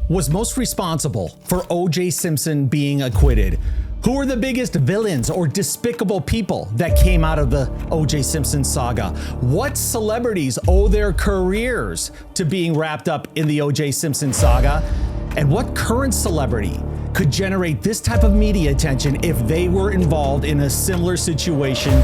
was most responsible for O.J. Simpson being acquitted? Who are the biggest villains or despicable people that came out of the O.J. Simpson saga? What celebrities owe their careers to being wrapped up in the O.J. Simpson saga? And what current celebrity could generate this type of media attention if they were involved in a similar situation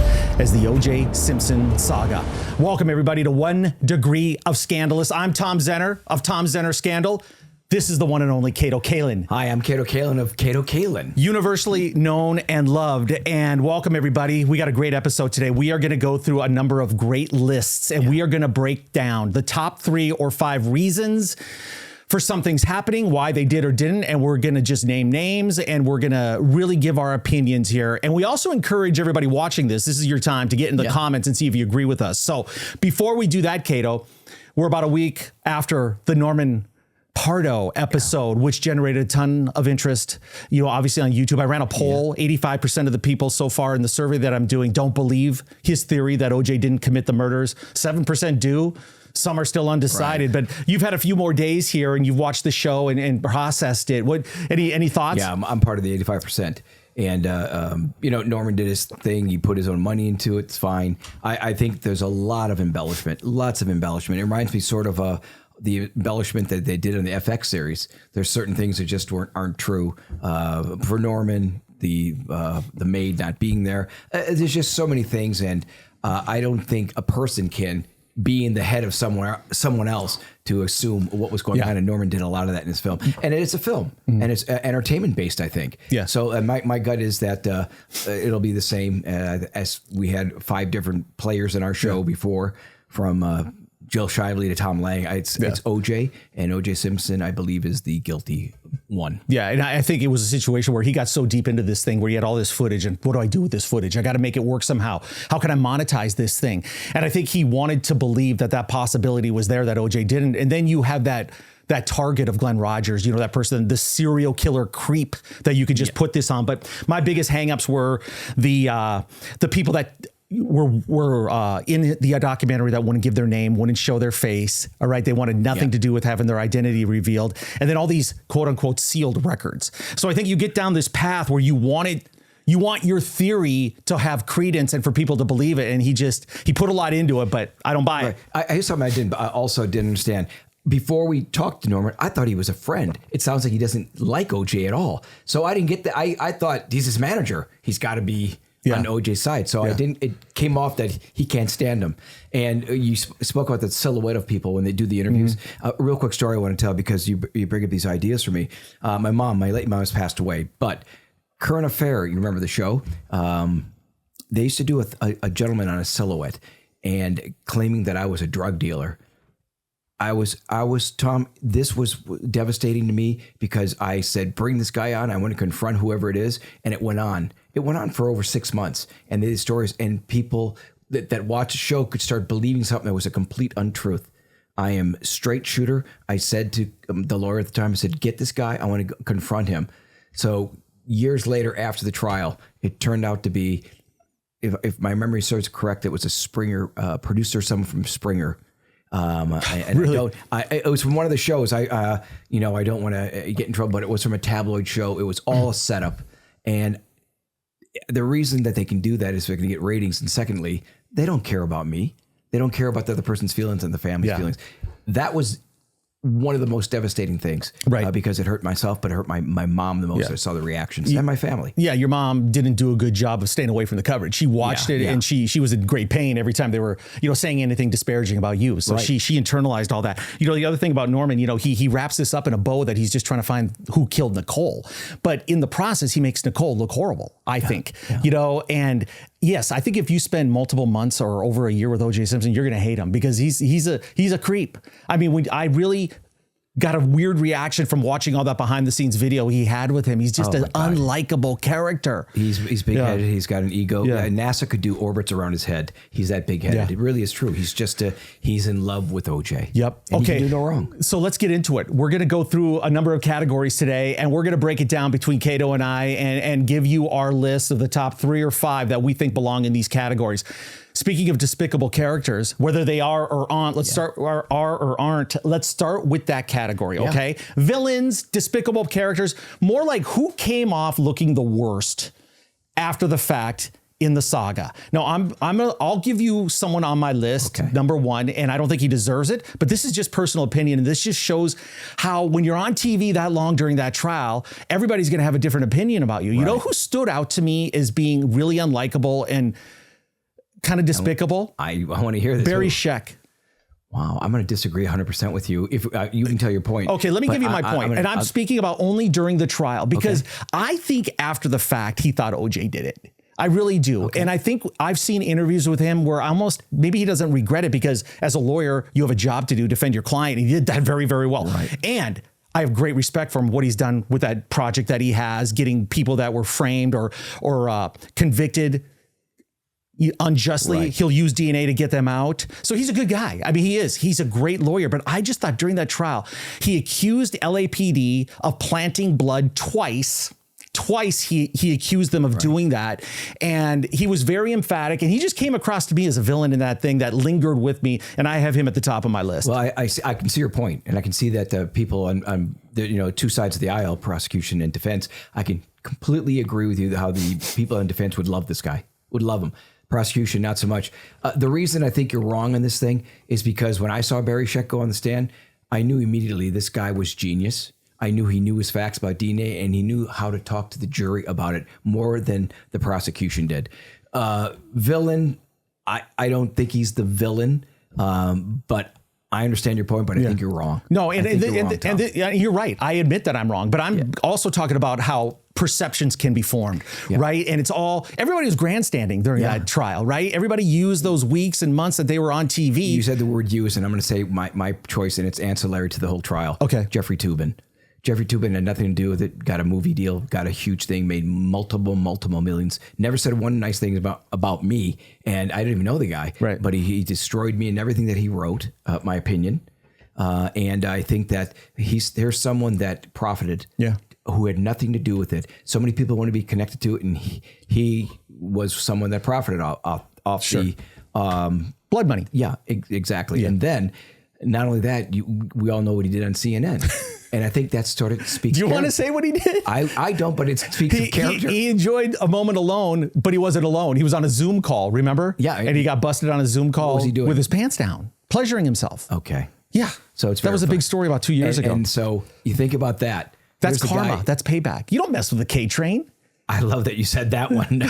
as the O.J. Simpson saga? Welcome everybody to 1 Degree of Scandalous. I'm Tom Zenner of Tom Zenner Scandal. This is the one and only Cato Kalin. Hi, I'm Cato Kalin of Cato Kalin. Universally known and loved. And welcome, everybody. We got a great episode today. We are going to go through a number of great lists, and we are going to break down the top 3 or 5 reasons for something's happening, why they did or didn't, and we're going to just name names, and we're going to really give our opinions here. And we also encourage everybody watching this is your time to get in the comments and see if you agree with us. So before we do that, Cato, we're about a week after the Norman Pardo episode, which generated a ton of interest, obviously on YouTube. I ran a poll. 85% of the people so far in the survey that I'm doing don't believe his theory that OJ didn't commit the murders. 7% do. Some are still undecided, but you've had a few more days here and you've watched the show and processed it. What, any thoughts? Yeah, I'm part of the 85%. And, Norman did his thing. He put his own money into it. It's fine. I think there's a lot of embellishment, lots of embellishment. It reminds me sort of the embellishment that they did in the FX series. There's certain things that just aren't true. For Norman, the maid not being there, there's just so many things. And I don't think a person can be in the head of someone else to assume what was going on. And Norman did a lot of that in his film. And it's a film, and it's entertainment based, I think. Yeah. So my gut is that it'll be the same as we had 5 different players in our show before, from Jill Shively to Tom Lang. It's OJ, and OJ Simpson, I believe, is the guilty one. Yeah, and I think it was a situation where he got so deep into this thing where he had all this footage, and what do I do with this footage? I got to make it work somehow. How can I monetize this thing? And I think he wanted to believe that possibility was there, that OJ didn't. And then you have that target of Glenn Rogers, that person, the serial killer creep that you could just put this on. But my biggest hangups were the people that were in the documentary that wouldn't give their name, wouldn't show their face. All right. They wanted nothing to do with having their identity revealed. And then all these quote unquote sealed records. So I think you get down this path where you want your theory to have credence and for people to believe it. And he put a lot into it, but I don't buy it. Here's something I also didn't understand. Before we talked to Norman, I thought he was a friend. It sounds like he doesn't like OJ at all. So I didn't get that. I thought he's his manager. He's got to be on OJ's side. So it came off that he can't stand him. And you spoke about the silhouette of people when they do the interviews. A real quick story I want to tell, because you bring up these ideas for me. My late mom has passed away, but Current Affair, you remember the show? They used to do a gentleman on a silhouette and claiming that I was a drug dealer. I was Tom, this was devastating to me, because I said, bring this guy on. I want to confront whoever it is. And it went on. It went on for over 6 months. And they did stories, and people that watched the show could start believing something that was a complete untruth. I am straight shooter. I said to the lawyer at the time, I said, get this guy. I want to confront him. So years later, after the trial, it turned out to be, if my memory serves correct, it was a Springer producer, someone from Springer. Really? It was from one of the shows. I don't want to get in trouble, but it was from a tabloid show. It was all a setup. And the reason that they can do that is they're going to get ratings. And secondly, they don't care about me. They don't care about the other person's feelings and the family's feelings. That was one of the most devastating things, right? Because it hurt myself, but it hurt my mom the most. I saw the reactions and my family. Yeah, your mom didn't do a good job of staying away from the coverage. She watched it, and she was in great pain every time they were, saying anything disparaging about you. So she internalized all that. The other thing about Norman, he wraps this up in a bow that he's just trying to find who killed Nicole, but in the process, he makes Nicole look horrible, I think. And yes, I think if you spend multiple months or over a year with O.J. Simpson, you're going to hate him, because he's a creep. I mean, I really got a weird reaction from watching all that behind the scenes video he had with him. He's just an unlikable character. He's big headed. He's got an ego. NASA could do orbits around his head. He's that big headed. It really is true. He's just he's in love with OJ. Yep. And he can do no wrong. So let's get into it. We're going to go through a number of categories today, and we're going to break it down between Cato and I, and give you our list of the top 3 or 5 that we think belong in these categories. Speaking of despicable characters, whether they are or aren't, let's start are or aren't. Let's start with that category, okay? Villains, despicable characters, more like who came off looking the worst after the fact in the saga. Now, I'll give you someone on my list, number one, and I don't think he deserves it, but this is just personal opinion, and this just shows how when you're on TV that long during that trial, everybody's going to have a different opinion about you. You know who stood out to me as being really unlikable and kind of despicable? I want to hear this. Barry Scheck. Wow, I'm going to disagree 100% with you. If you can tell your point. Okay, let me give you my point. I'm speaking about only during the trial because I think after the fact, he thought OJ did it. I really do. And I think I've seen interviews with him where almost maybe he doesn't regret it because as a lawyer, you have a job to do, defend your client. He did that very, very well. And I have great respect for him, what he's done with that project that he has, getting people that were framed or convicted unjustly. He'll use DNA to get them out. So he's a good guy. I mean, he is. He's a great lawyer. But I just thought during that trial, he accused LAPD of planting blood twice. Twice he accused them of doing that. And he was very emphatic. And he just came across to me as a villain in that thing that lingered with me. And I have him at the top of my list. Well, I can see your point. And I can see that people on the, two sides of the aisle, prosecution and defense, I can completely agree with you how the people in defense would love this guy, would love him. Prosecution, not so much. The reason I think you're wrong on this thing is because when I saw Barry Scheck go on the stand, I knew immediately this guy was genius. I knew he knew his facts about DNA and he knew how to talk to the jury about it more than the prosecution did. Villain, I don't think he's the villain, but I understand your point, but I think you're wrong. No, and you're right. I admit that I'm wrong, but I'm also talking about how perceptions can be formed, right? And it's all, everybody was grandstanding during that trial, right? Everybody used those weeks and months that they were on TV. You said the word use, and I'm going to say my choice, and it's ancillary to the whole trial. Okay. Jeffrey Toobin. Jeffrey Toobin had nothing to do with it, got a movie deal, got a huge thing, made multiple millions, never said one nice thing about me, and I didn't even know the guy, but he destroyed me and everything that he wrote, my opinion, and I think that there's someone that profited who had nothing to do with it. So many people want to be connected to it, and he was someone that profited off the... blood money. Yeah, exactly. And then, not only that, we all know what he did on CNN. And I think that sort of speaks. Do you want to say what he did? I don't, but it speaks of character. He enjoyed a moment alone, but he wasn't alone. He was on a Zoom call, remember? Yeah. And he got busted on a Zoom call with his pants down, pleasuring himself. Okay. Yeah. So that was a big story about 2 years ago. And so you think about that. That's karma. That's payback. You don't mess with the K train. I love that you said that one.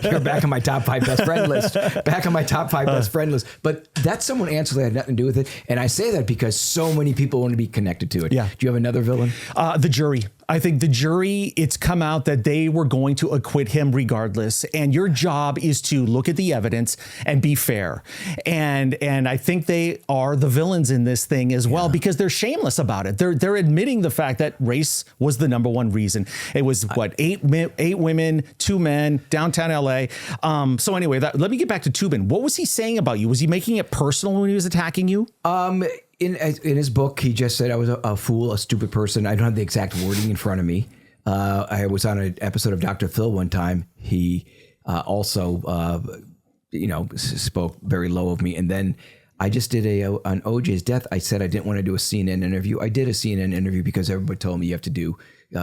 You're back on my top 5 best friend list. Back on my top 5 best friend list. But that's someone ancillary had nothing to do with it. And I say that because so many people want to be connected to it. Yeah. Do you have another villain? The jury. I think the jury, it's come out that they were going to acquit him regardless. And your job is to look at the evidence and be fair. And I think they are the villains in this thing as well, because they're shameless about it. They're admitting the fact that race was the number one reason. It was eight women, 2 men, downtown LA. So anyway, let me get back to Toobin. What was he saying about you? Was he making it personal when he was attacking you? In his book, he just said I was a fool, a stupid person. I don't have the exact wording in front of me. I was on an episode of Dr. Phil one time. He also, spoke very low of me. And then I just did on OJ's death. I said I didn't want to do a CNN interview. I did a CNN interview because everybody told me you have to do,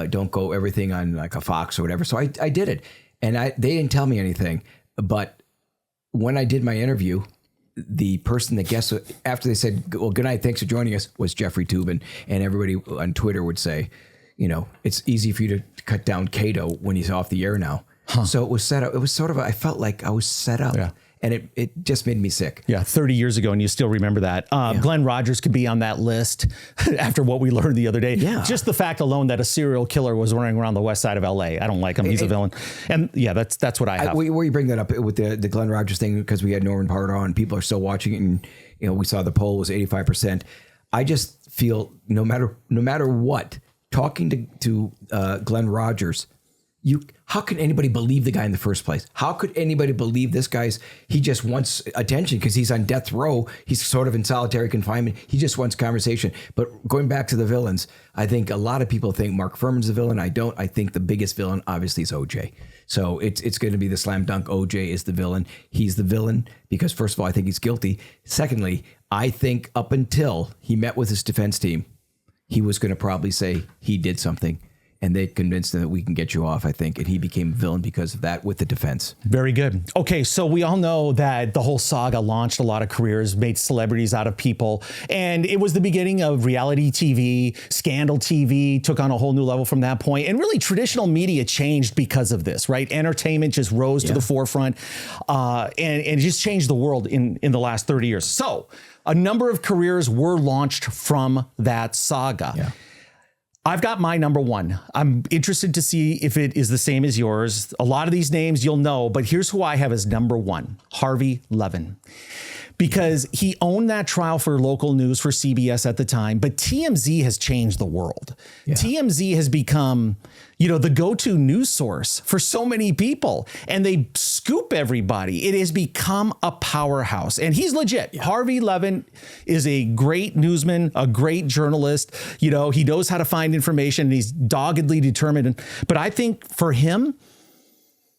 don't go everything on like a Fox or whatever. So I did it. And they didn't tell me anything. But when I did my interview, the person that guessed after they said, well, good night, thanks for joining us, was Jeffrey Toobin. And everybody on Twitter would say, it's easy for you to cut down Cato when he's off the air now. So it was set up. It was sort of, I felt like I was set up. Yeah. And it just made me sick. Yeah, 30 years ago, and you still remember that. Glenn Rogers could be on that list after what we learned the other day. Yeah. Just the fact alone that a serial killer was running around the west side of LA. I don't like him. He's a villain. And yeah, that's what I have. Where you bring that up with the Glenn Rogers thing, because we had Norman Pardo on, people are still watching it, and we saw the poll was 85%. I just feel no matter what, talking to Glenn Rogers how can anybody believe the guy in the first place? How could anybody believe he just wants attention because he's on death row. He's sort of in solitary confinement. He just wants conversation. But going back to the villains, I think a lot of people think Mark Fuhrman's the villain. I don't. I think the biggest villain obviously is OJ. So it's going to be the slam dunk. OJ is the villain. He's the villain because first of all, I think he's guilty. Secondly, I think up until he met with his defense team, he was going to probably say he did something. And they convinced him that we can get you off, I think. And he became a villain because of that with the defense. Very good. Okay, so we all know that the whole saga launched a lot of careers, made celebrities out of people. And it was the beginning of reality TV, scandal TV, took on a whole new level from that point. And really traditional media changed because of this, right? Entertainment just rose to the forefront and just changed the world in the last 30 years. So a number of careers were launched from that saga. Yeah. I've got my number one. I'm interested to see if it is the same as yours. A lot of these names you'll know, but here's who I have as number one, Harvey Levin. Because he owned that trial for local news for CBS at the time, but TMZ has changed the world. Yeah. TMZ has become, the go-to news source for so many people, and they scoop everybody. It has become a powerhouse, and he's legit. Yeah. Harvey Levin is a great newsman, a great journalist. He knows how to find information, and he's doggedly determined. But I think for him,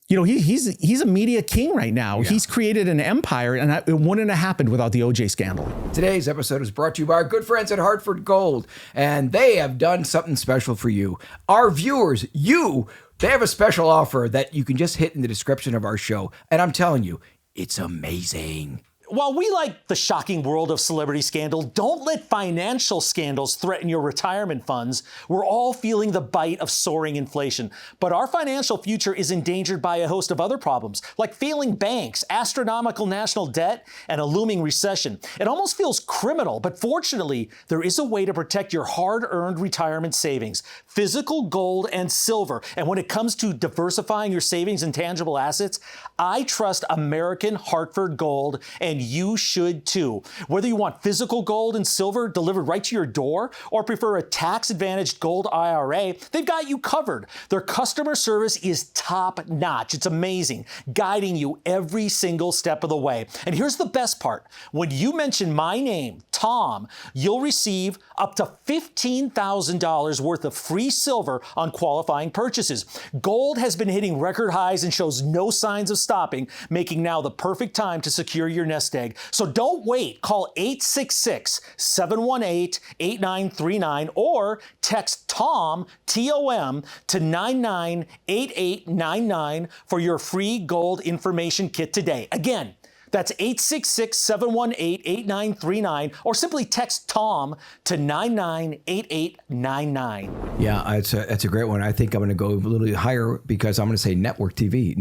he's a media king right now. Yeah. He's created an empire, and it wouldn't have happened without the OJ scandal. Today's episode is brought to you by our good friends at Hartford Gold, and they have done something special for you. Our viewers, they have a special offer that you can just hit in the description of our show, and I'm telling you, it's amazing. While we like the shocking world of celebrity scandal, don't let financial scandals threaten your retirement funds. We're all feeling the bite of soaring inflation, but our financial future is endangered by a host of other problems, like failing banks, astronomical national debt, and a looming recession. It almost feels criminal, but fortunately, there is a way to protect your hard-earned retirement savings, physical gold and silver. And when it comes to diversifying your savings and tangible assets, I trust American Hartford Gold, and you should too. Whether you want physical gold and silver delivered right to your door or prefer a tax-advantaged gold IRA, they've got you covered. Their customer service is top-notch. It's amazing, guiding you every single step of the way. And here's the best part. When you mention my name, Tom, you'll receive up to $15,000 worth of free silver on qualifying purchases. Gold has been hitting record highs and shows no signs of stopping, making now the perfect time to secure your nest egg. So don't wait. Call 866-718-8939 or text TOM, T-O-M, to 998899 for your free gold information kit today. Again, that's 866-718-8939 or simply text TOM to 998899. Yeah, that's a great one. I think I'm going to go a little higher because I'm going to say network TV.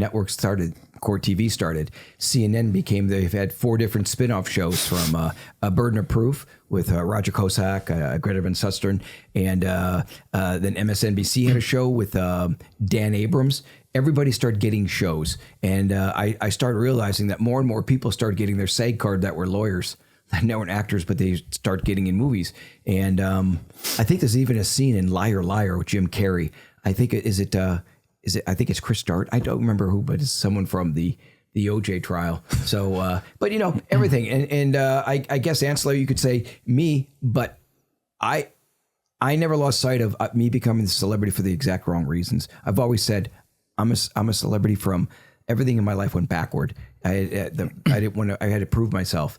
Core TV started. CNN they've had 4 different spin-off shows from A Burden of Proof with Roger Cossack, Greta Van Susteren, and then MSNBC had a show with Dan Abrams. Everybody started getting shows. And I started realizing that more and more people started getting their SAG card that were lawyers, that weren't actors, but they start getting in movies. And I think there's even a scene in Liar Liar with Jim Carrey. I think I think it's Chris Dart. I don't remember who, but it's someone from the OJ trial. So, but everything. And I guess ancillary, you could say me, but I never lost sight of me becoming the celebrity for the exact wrong reasons. I've always said I'm a celebrity from everything in my life went backward. I had to prove myself.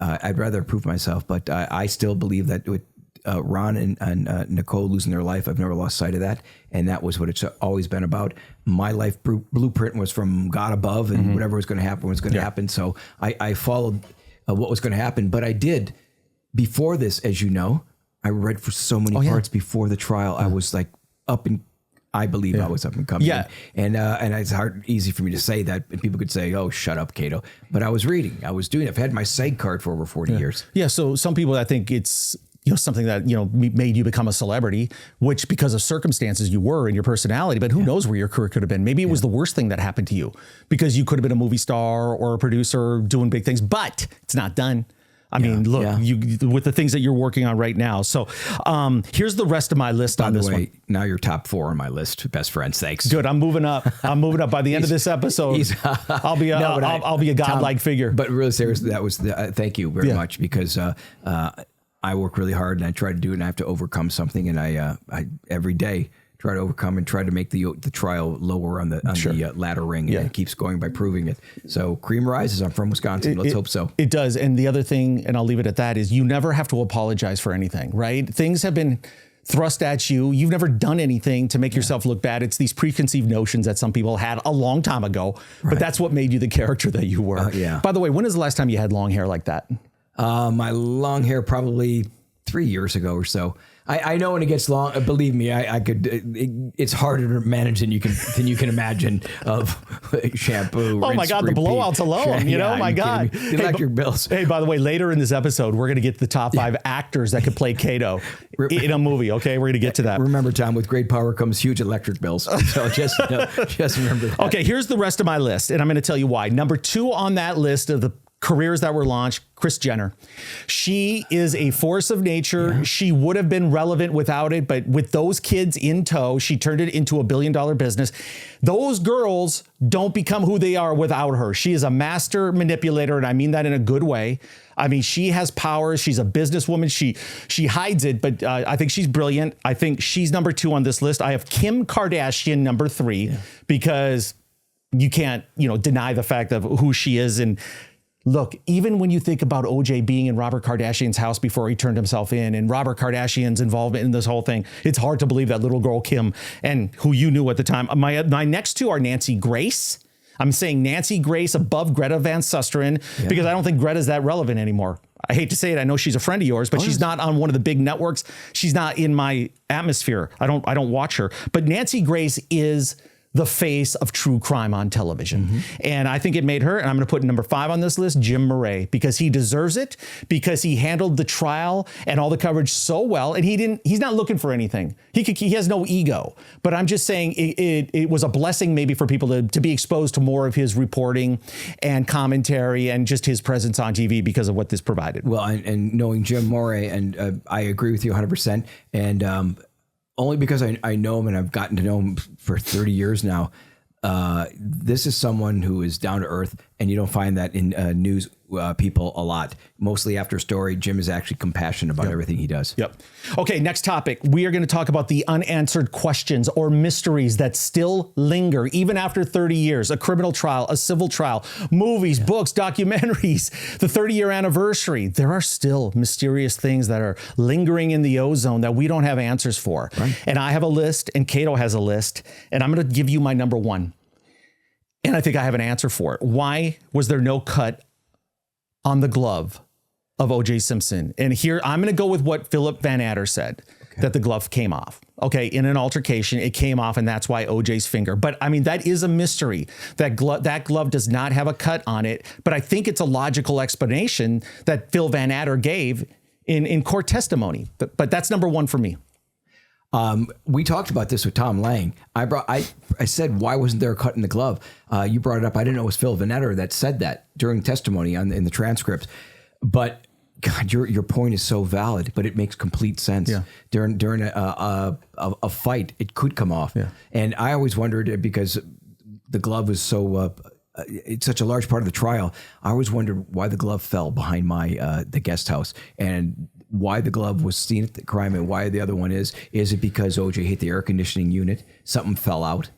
I'd rather prove myself, but I still believe that with Ron and Nicole losing their life, I've never lost sight of that. And that was what it's always been about. My life blueprint was from God above, and whatever was going to happen was going to happen. So I followed what was going to happen. But I did, before this, as you know, I read for so many parts before the trial. I was like up and I believe I was up and coming. Yeah. And it's easy for me to say that. And people could say, oh, shut up, Cato. But I was reading. I was doing it. I've had my SAG card for over 40 years. Yeah. So some people, I think it's something that, made you become a celebrity, which because of circumstances you were in your personality, but who knows where your career could have been. Maybe it was the worst thing that happened to you because you could have been a movie star or a producer doing big things, but it's not done. I mean, look, you with the things that you're working on right now. So here's the rest of my list on this one. Now you're top 4 on my list. Best friends. Thanks. Good. I'm moving up. By the end of this episode. I'll be a godlike figure. But really seriously, that was thank you very much, because I work really hard and I try to do it, and I have to overcome something, and I every day try to overcome and try to make the trial lower on the ladder ring, and it keeps going by proving it. So cream rises. I'm from Wisconsin. Let's hope so. It does. And the other thing, and I'll leave it at that, is you never have to apologize for anything, right? Things have been thrust at you. You've never done anything to make yourself look bad. It's these preconceived notions that some people had a long time ago, but that's what made you the character that you were. By the way, when is the last time you had long hair like that? My long hair probably 3 years ago or so. I know when it gets long, believe me, I could. It's harder to manage than you can imagine of shampoo. Oh my God, the blowouts alone. My God, the electric bills. Hey, by the way, later in this episode, we're going to get the top 5 actors that could play Kato in a movie. Okay, we're going to get to that. Remember, Tom, with great power comes huge electric bills. So just remember that. Okay, here's the rest of my list, and I'm going to tell you why. Number 2 on that list of the careers that were launched, Kris Jenner. She is a force of nature. Yeah. She would have been relevant without it, but with those kids in tow, she turned it into $1 billion business. Those girls don't become who they are without her. She is a master manipulator, and I mean that in a good way. I mean, she has powers. She's a businesswoman. She hides it, but I think she's brilliant. I think she's number 2 on this list. I have Kim Kardashian number 3 because you can't, deny the fact of who she is. And look, even when you think about OJ being in Robert Kardashian's house before he turned himself in, and Robert Kardashian's involvement in this whole thing, it's hard to believe that little girl Kim, and who you knew at the time. My next 2 are Nancy Grace. I'm saying Nancy Grace above Greta Van Susteren because I don't think Greta's that relevant anymore. I hate to say it. I know she's a friend of yours, but she's not on one of the big networks. She's not in my atmosphere. I don't watch her. But Nancy Grace is the face of true crime on television. Mm-hmm. And I think it made her, and I'm going to put number 5 on this list, Jim Murray, because he deserves it, because he handled the trial and all the coverage so well. And he's not looking for anything. He has no ego, but I'm just saying it was a blessing maybe for people to be exposed to more of his reporting and commentary and just his presence on TV because of what this provided. Well, and knowing Jim Murray, and I agree with you 100%. And, only because I know him and I've gotten to know him for 30 years now. This is someone who is down to earth, and you don't find that in news people a lot. Mostly after a story, Jim is actually compassionate about everything he does. Yep. Okay, next topic. We are going to talk about the unanswered questions or mysteries that still linger even after 30 years. A criminal trial, a civil trial, movies, books, documentaries, the 30-year anniversary. There are still mysterious things that are lingering in the ozone that we don't have answers for. Right. And I have a list, and Kato has a list, and I'm going to give you my number 1. And I think I have an answer for it. Why was there no cut on the glove of O.J. Simpson? And here, I'm going to go with what Philip Van Adder said, that the glove came off. Okay, in an altercation, it came off, and that's why O.J.'s finger. But, I mean, that is a mystery. That glove does not have a cut on it. But I think it's a logical explanation that Phil Van Adder gave in court testimony. But that's number 1 for me. We talked about this with Tom Lang. I said, why wasn't there a cut in the glove? You brought it up. I didn't know it was Phil Van Adder that said that during testimony in the transcript. But God, your point is so valid, but it makes complete sense. Yeah. During a fight, it could come off. Yeah. And I always wondered, because the glove was so it's such a large part of the trial. I always wondered why the glove fell behind the guest house, and why the glove was seen at the crime, and why the other one is it because OJ hit the air conditioning unit? Something fell out,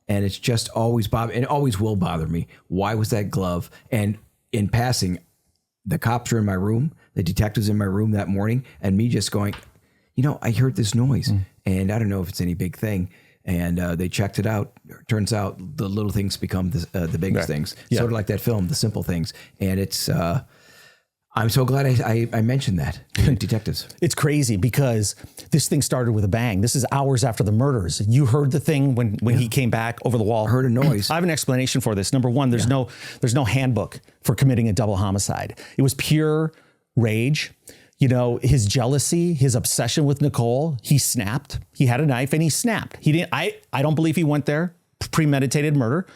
and it's just always and it always will bother me. Why was that glove? And in passing, the cops are in my room, the detectives in my room that morning, and me just going, I heard this noise, and I don't know if it's any big thing. And they checked it out. Turns out the little things become the biggest things. Yeah. Sort of like that film, The Simple Things. And it's I'm so glad I mentioned that to detectives. It's crazy because this thing started with a bang. This is hours after the murders. You heard the thing when he came back over the wall. I heard a noise. I have an explanation for this. Number 1, there's no handbook for committing a double homicide. It was pure rage. His jealousy, his obsession with Nicole. He snapped. He had a knife and he snapped. He didn't. I don't believe he went there. Premeditated murder.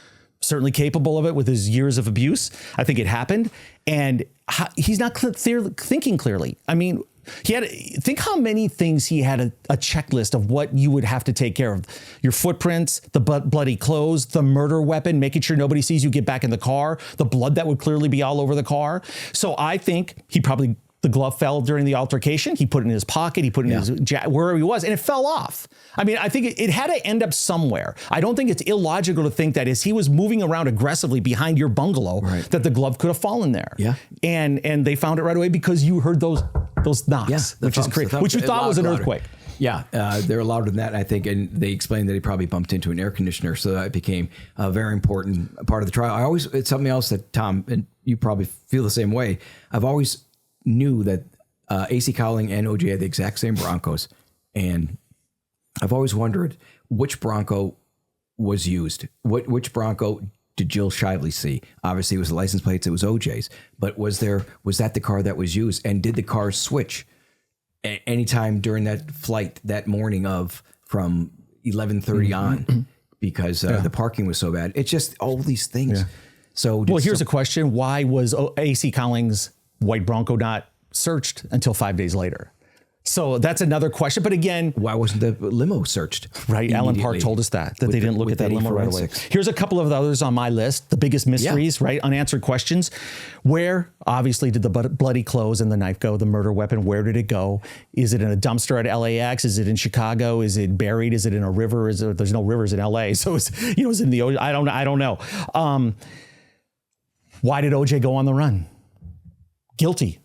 certainly capable of it with his years of abuse. I think it happened. And he's not thinking clearly. I mean, think how many things he had a checklist of what you would have to take care of. Your footprints, the bloody clothes, the murder weapon, making sure nobody sees you get back in the car, the blood that would clearly be all over the car. So I think the glove fell during the altercation. He put it in his pocket. He put it in his wherever he was, and it fell off. I mean, I think it had to end up somewhere. I don't think it's illogical to think that as he was moving around aggressively behind your bungalow, that the glove could have fallen there. Yeah. And they found it right away because you heard those knocks, which is crazy, which you thought was an earthquake. Yeah, they're louder than that, I think, and they explained that he probably bumped into an air conditioner, so that became a very important part of the trial. It's something else that, Tom, and you probably feel the same way, I've always knew that AC Cowling and OJ had the exact same Broncos, and I've always wondered which Bronco was used. Which Bronco did Jill Shively see? Obviously, it was the license plates. It was OJ's, but was that the car that was used? And did the cars switch anytime during that flight that morning from 11:30 on? Because the parking was so bad. It's just all these things. Yeah. So, here's a question: why was AC Cowling's white Bronco not searched until 5 days later? So that's another question. But again, why wasn't the limo searched? Right. Alan Park told us that they didn't look at that limo right away. Here's a couple of others on my list. The biggest mysteries, right? Unanswered questions. Where, obviously, did the bloody clothes and the knife go? The murder weapon, where did it go? Is it in a dumpster at LAX? Is it in Chicago? Is it buried? Is it in a river? There's no rivers in LA. So it's in the ocean. I don't know. Why did OJ go on the run? Guilty.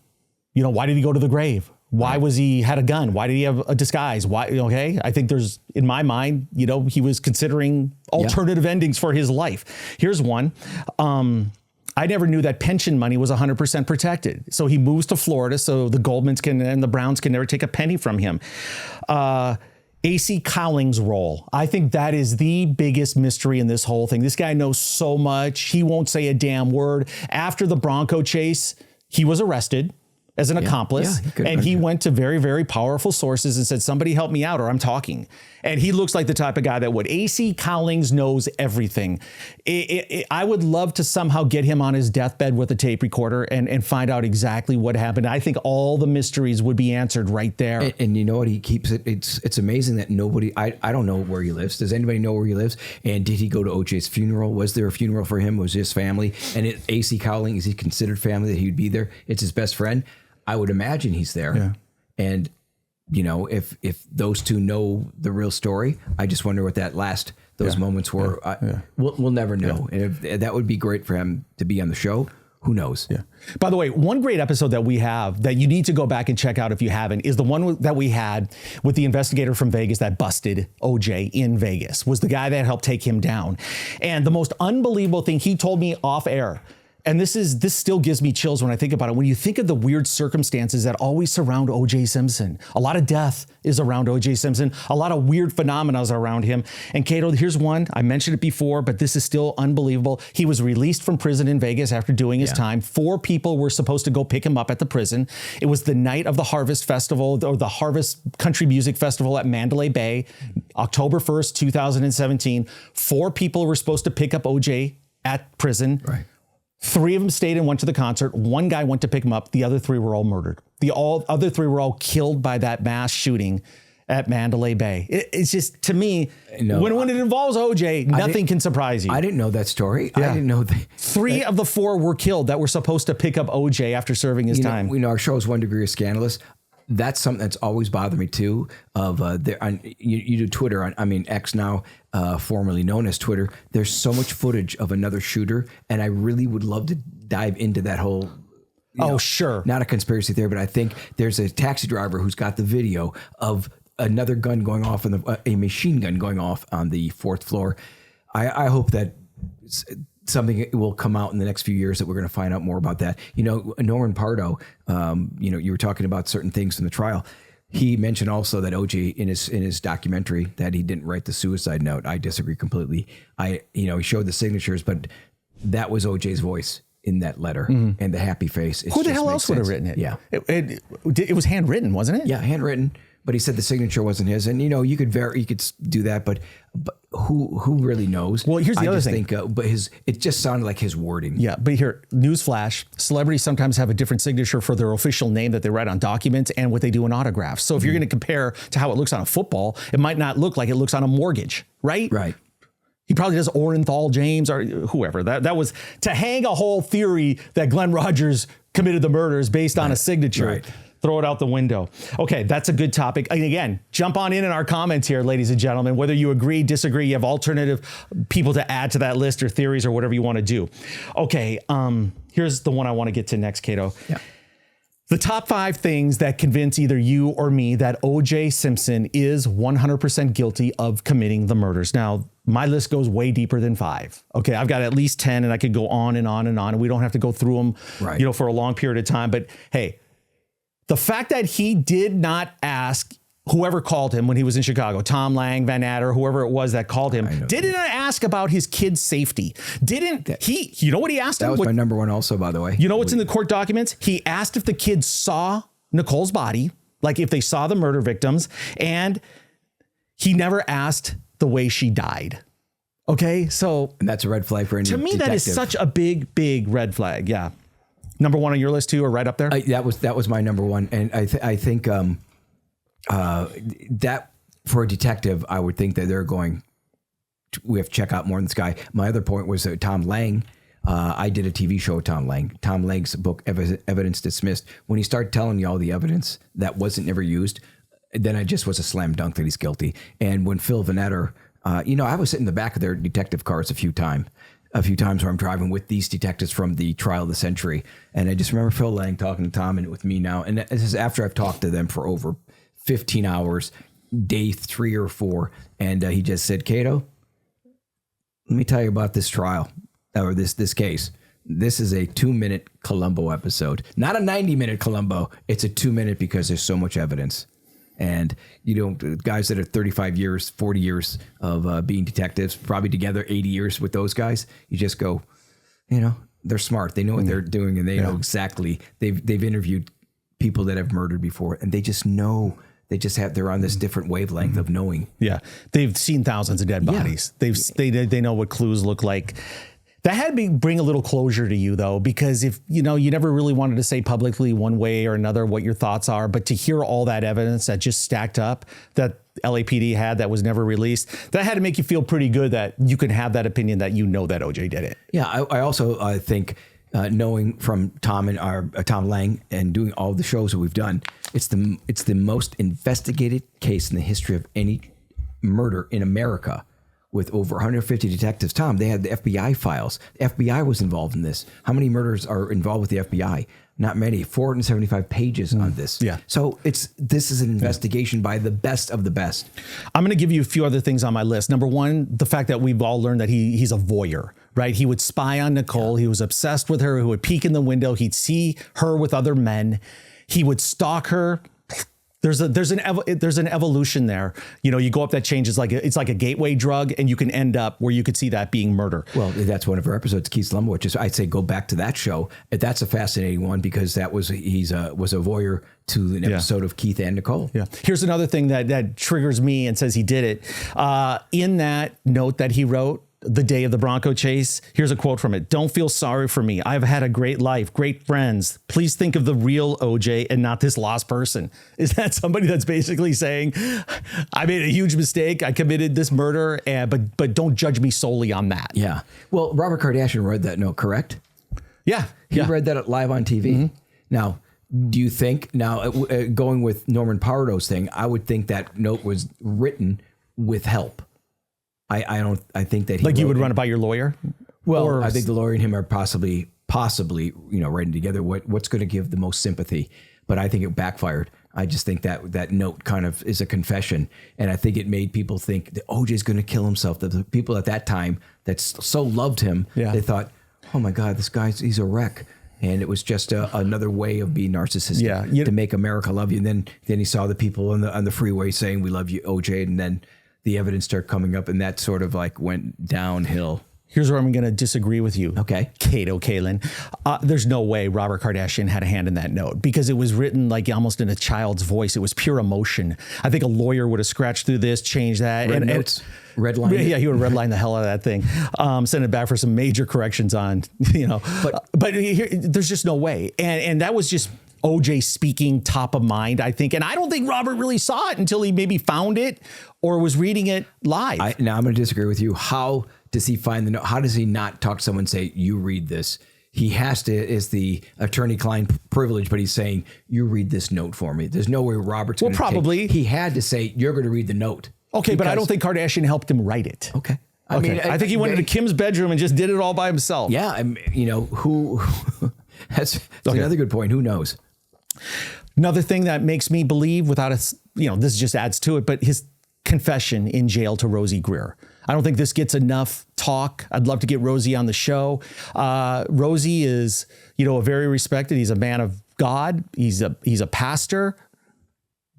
Why did he go to the grave? Why was he had a gun? Why did he have a disguise? Why? Okay. I think there's, in my mind, he was considering alternative endings for his life. Here's one. I never knew that pension money was 100% protected. So he moves to Florida so the Goldmans and the Browns can never take a penny from him. AC Cowling's role. I think that is the biggest mystery in this whole thing. This guy knows so much. He won't say a damn word. After the Bronco chase, he was arrested as an accomplice. And he went to very, very powerful sources and said, somebody help me out or I'm talking. And he looks like the type of guy that would. AC Cowlings knows everything. I would love to somehow get him on his deathbed with a tape recorder and find out exactly what happened. I think all the mysteries would be answered right there. And you know what? He keeps it. It's amazing that nobody, I don't know where he lives. Does anybody know where he lives? And did he go to OJ's funeral? Was there a funeral for him? Was his family? And AC Cowling, is he considered family that he'd be there? It's his best friend. I would imagine he's there. Yeah. And, if those two know the real story, I just wonder what those moments were. We'll never know. And if that would be great for him to be on the show. Who knows? Yeah. By the way, one great episode that we have that you need to go back and check out if you haven't is the one that we had with the investigator from Vegas that busted OJ in Vegas, was the guy that helped take him down. And the most unbelievable thing he told me off air, and this still gives me chills when I think about it. When you think of the weird circumstances that always surround O.J. Simpson, a lot of death is around O.J. Simpson, a lot of weird phenomena is around him. And Cato, here's one. I mentioned it before, but this is still unbelievable. He was released from prison in Vegas after doing his time. 4 people were supposed to go pick him up at the prison. It was the night of the Harvest Festival, or the Harvest Country Music Festival at Mandalay Bay, October 1st, 2017. 4 people were supposed to pick up O.J. at prison. Right. 3 of them stayed and went to the concert. 1 guy went to pick him up. The other 3 were all murdered. Other 3 were all killed by that mass shooting at Mandalay Bay. It's just, to me, when it involves OJ, nothing can surprise you. I didn't know that story. Yeah. I didn't know that. 3 of the 4 were killed that were supposed to pick up OJ after serving his time. Our show is 1 Degree of Scandalous. That's something that's always bothered me too. You do Twitter X now, formerly known as Twitter. There's so much footage of another shooter, and I really would love to dive into that whole. Sure. Not a conspiracy theory, but I think there's a taxi driver who's got the video of another gun going off a machine gun going off on the 4th floor. I hope that something will come out in the next few years that we're going to find out more about that. Norman Pardo, you were talking about certain things in the trial. He mentioned also that OJ in his documentary that he didn't write the suicide note. I disagree completely. He showed the signatures, but that was OJ's voice in that letter, and the happy face. Who the hell else would have written it? Yeah. It was handwritten, wasn't it? Yeah, handwritten. but he said the signature wasn't his. And you could do that, but who really knows? Well, here's the other thing. It just sounded like his wording. Yeah, but here, newsflash: celebrities sometimes have a different signature for their official name that they write on documents and what they do in autographs. So if you're going to compare to how it looks on a football, it might not look like it looks on a mortgage, right? Right. He probably does Orenthal James or whoever. That was to hang a whole theory that Glenn Rogers committed the murders based on a signature. Right. Throw it out the window. Okay, that's a good topic. And again, jump on in our comments here, ladies and gentlemen, whether you agree, disagree, you have alternative people to add to that list or theories or whatever you want to do. Okay, here's the one I want to get to next, Cato. Yeah. The top 5 things that convince either you or me that O.J. Simpson is 100% guilty of committing the murders. Now, my list goes way deeper than 5. Okay, I've got at least 10, and I could go on and on and on, and we don't have to go through them, for a long period of time. But hey, the fact that he did not ask whoever called him when he was in Chicago, Tom Lang, Van Adder, whoever it was that called him, didn't ask about his kid's safety. Didn't he? You know what he asked him? That was my number one also, by the way. You know what's in the court documents? He asked if the kids saw Nicole's body, like if they saw the murder victims, and he never asked the way she died. Okay, so... And that's a red flag for any detective. To me, that is such a big, big red flag, yeah. Number 1 on your list too, or right up there? That was my number 1, and I think that for a detective, I would think that they're going. We have to check out more on this guy. My other point was Tom Lang. I did a TV show with Tom Lang. Tom Lang's book, Evidence Dismissed. When he started telling you all the evidence that wasn't ever used, then it just was a slam dunk that he's guilty. And when Phil Van Etter, I was sitting in the back of their detective cars a few times where I'm driving with these detectives from the trial of the century. And I just remember Phil Lang talking to Tom and with me now. And this is after I've talked to them for over 15 hours, day 3 or 4. And he just said, Cato, let me tell you about this trial or this case. This is a 2-minute Columbo episode, not a 90-minute Columbo. It's a 2-minute because there's so much evidence. And, guys that are 35 years, 40 years of being detectives, probably together 80 years with those guys, you just go, they're smart. They know what they're doing, and they know exactly. They've interviewed people that have murdered before, and they just know. They're on this different wavelength of knowing. Yeah. They've seen thousands of dead bodies. Yeah. They know what clues look like. That had to bring a little closure to you, though, because if, you never really wanted to say publicly one way or another what your thoughts are, but to hear all that evidence that just stacked up that LAPD had that was never released, that had to make you feel pretty good that you could have that opinion that that OJ did it. Yeah. I also think knowing from Tom and Tom Lang and doing all the shows that we've done, it's the most investigated case in the history of any murder in America. With over 150 detectives. Tom, they had the FBI files. The FBI was involved in this. How many murders are involved with the FBI? Not many. 475 pages on this. Yeah. So this is an investigation by the best of the best. I'm going to give you a few other things on my list. Number 1, the fact that we've all learned that he's a voyeur, right? He would spy on Nicole. He was obsessed with her. He would peek in the window. He'd see her with other men. He would stalk her. There's an evolution there. You go up that change. It's like a gateway drug, and you can end up where you could see that being murder. Well, that's one of our episodes, Keith Slumber, which is, I'd say go back to that show. That's a fascinating one because was a voyeur to an episode of Keith and Nicole. Yeah. Here's another thing that triggers me and says he did it. In that note that he wrote, the day of the Bronco chase. Here's a quote from it. Don't feel sorry for me. I've had a great life, great friends. Please think of the real OJ and not this lost person. Is that somebody that's basically saying, I made a huge mistake. I committed this murder, but don't judge me solely on that. Yeah. Well, Robert Kardashian read that note, correct? Yeah. He read that live on TV. Mm-hmm. Now, do you think, going with Norman Pardo's thing, I would think that note was written with help. I think that you would run it by your lawyer. Well, I think the lawyer and him are possibly writing together what's going to give the most sympathy. But I think it backfired. I just think that note kind of is a confession, and I think it made people think that OJ's going to kill himself. The people at that time that so loved him, they thought, "Oh my God, he's a wreck." And it was just another way of being narcissistic to make America love you. And then he saw the people on the freeway saying, "We love you, OJ," and then the evidence started coming up, and that sort of went downhill. Here's where I'm going to disagree with you. Okay. Kato Kalin. There's no way Robert Kardashian had a hand in that note because it was written like almost in a child's voice. It was pure emotion. I think a lawyer would have scratched through this, changed that. Red line. Yeah, he would have redlined the hell out of that thing. Send it back for some major corrections on, But here, there's just no way. And that was just OJ speaking top of mind, I think. And I don't think Robert really saw it until he maybe found it or was reading it live. Now I'm going to disagree with you. How does he find the note? How does he not talk to someone and say, you read this? He has to, is the attorney-client privilege, but he's saying, you read this note for me. There's no way Robert's going to probably. He had to say, you're going to read the note. Okay, but I don't think Kardashian helped him write it. Okay. I think he went into Kim's bedroom and just did it all by himself. Yeah, who... that's another good point. Who knows? Another thing that makes me believe without this just adds to it, but his confession in jail to Rosie Greer. I don't think this gets enough talk. I'd love to get Rosie on the show. Rosie is, a very respected. He's a man of God. He's a pastor.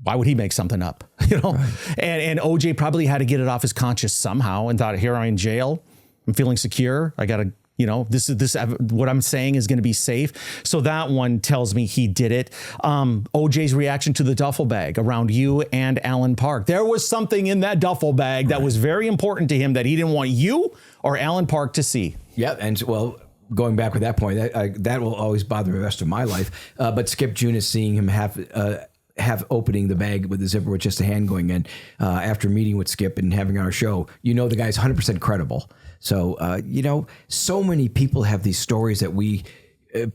Why would he make something up? Right. And OJ probably had to get it off his conscience somehow and thought, here I'm in jail. I'm feeling secure. I got to, this what I'm saying is going to be safe. So that one tells me he did it. OJ's reaction to the duffel bag around you and Alan Park. There was something in that duffel bag that was very important to him that he didn't want you or Alan Park to see. Yeah. And going back with that point, that will always bother the rest of my life. But Skip Junis, seeing him have opening the bag with the zipper with just a hand going in after meeting with Skip and having our show, the guy's 100% credible. So, so many people have these stories that we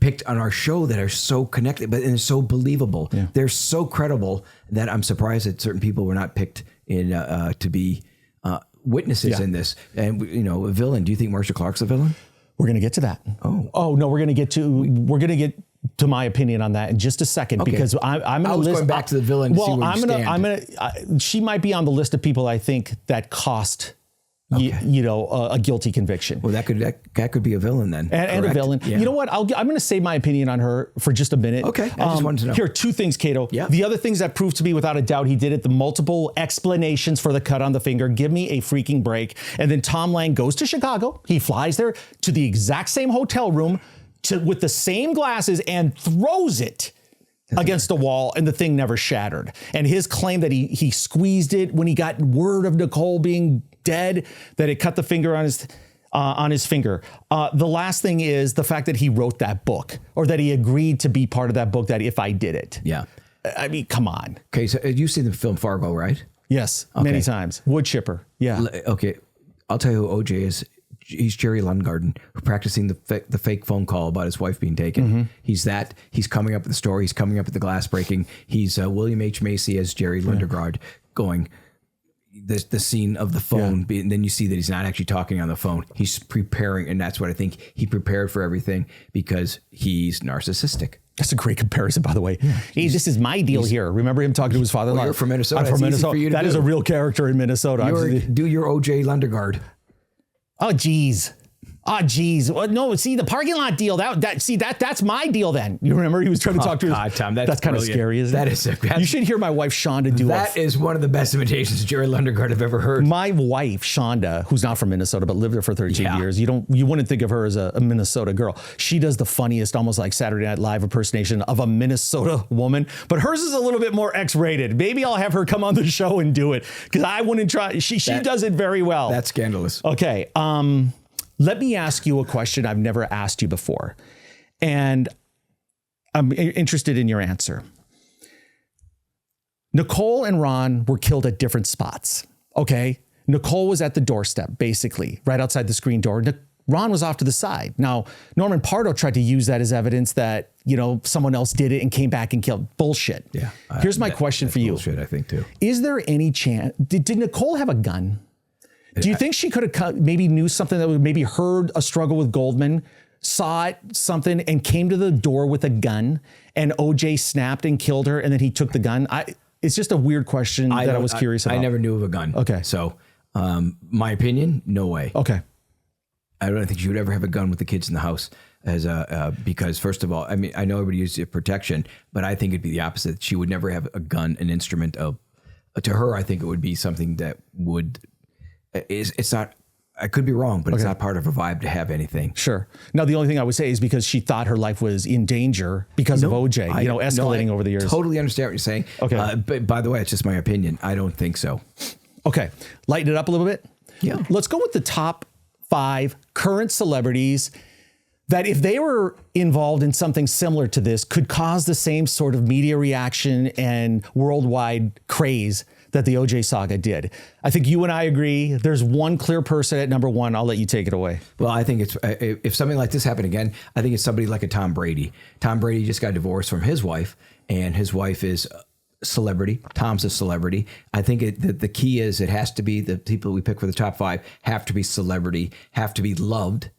picked on our show that are so connected, but and so believable. Yeah. They're so credible that I'm surprised that certain people were not picked in to be witnesses in this. And, a villain. Do you think Marcia Clark's a villain? We're going to get to that. Oh no, we're going to get to my opinion on that in just a second, because I'm going to list. Going back to the villain. To see where I'm going to. She might be on the list of people I think that cost. A guilty conviction. Well, that could be a villain then. And a villain. Yeah. You know what? I'm going to save my opinion on her for just a minute. Okay. I just wanted to know. Here are two things, Cato. Yeah. The other things that proved to be without a doubt he did it, the multiple explanations for the cut on the finger. Give me a freaking break. And then Tom Lang goes to Chicago. He flies there to the exact same hotel room with the same glasses and throws it against the wall, and the thing never shattered. And his claim that he squeezed it when he got word of Nicole being dead, that it cut the finger on his finger. The last thing is the fact that he wrote that book, or that he agreed to be part of that book, that if I did it. Yeah. I mean, come on. Okay, so you've seen the film Fargo, right? Yes, many times. Wood chipper. Yeah. Okay, I'll tell you who OJ is. He's Jerry Lundgarden, practicing the fake phone call about his wife being taken. Mm-hmm. He's coming up with the story. He's coming up with the glass breaking. He's William H. Macy as Jerry Lundgaard going the scene of the phone. And then you see that he's not actually talking on the phone. He's preparing. And that's what I think. He prepared for everything because he's narcissistic. That's a great comparison, by the way. Yeah. Hey, this is my deal here. Remember him talking to his father-in-law? Well, you're from Minnesota. I'm from Minnesota. That is a real character in Minnesota. Do your OJ Lundgaard. Oh, geez. Well, no, see, the parking lot deal, that's my deal then. You remember he was trying to talk to his... Tom, that's kind of scary, isn't it? That is... You should hear my wife, Shonda, do that. Is one of the best imitations of Jerry Lundgaard I've ever heard. My wife, Shonda, who's not from Minnesota, but lived there for 13 years. You wouldn't think of her as a Minnesota girl. She does the funniest, almost like Saturday Night Live impersonation of a Minnesota woman, but hers is a little bit more X-rated. Maybe I'll have her come on the show and do it, because I wouldn't try. She does it very well. That's scandalous. Okay. Let me ask you a question I've never asked you before, and I'm interested in your answer. Nicole and Ron were killed at different spots, okay? Nicole was at the doorstep, basically, right outside the screen door. Ron was off to the side. Now, Norman Pardo tried to use that as evidence that, someone else did it and came back and killed. Bullshit. Yeah. Here's my question for you. Bullshit, I think, too. Is there any chance, did Nicole have a gun? Do you think she could have maybe knew something that would maybe heard a struggle with Goldman, saw something and came to the door with a gun, and OJ snapped and killed her, and then he took the gun? It's just a weird question that I was curious about. I never knew of a gun. Okay. So my opinion, no way. Okay. I don't think she would ever have a gun with the kids in the house because first of all, I mean, I know everybody uses protection, but I think it'd be the opposite. She would never have a gun, an instrument of, to her, I think it would be something that would... It's not I could be wrong, but it's not part of her vibe to have anything. Sure. Now, the only thing I would say is because she thought her life was in danger because of OJ, escalating over the years. Totally understand what you're saying. Okay. But by the way, it's just my opinion. I don't think so. Okay. Lighten it up a little bit. Yeah. Let's go with the top 5 current celebrities that if they were involved in something similar to this could cause the same sort of media reaction and worldwide craze that the OJ saga did. I think you and I agree. There's one clear person at number 1. I'll let you take it away. Well, I think it's if something like this happened again, I think it's somebody like a Tom Brady. Tom Brady just got divorced from his wife, and his wife is a celebrity. Tom's a celebrity. I think the key is it has to be the people we pick for the top 5 have to be celebrity, have to be loved,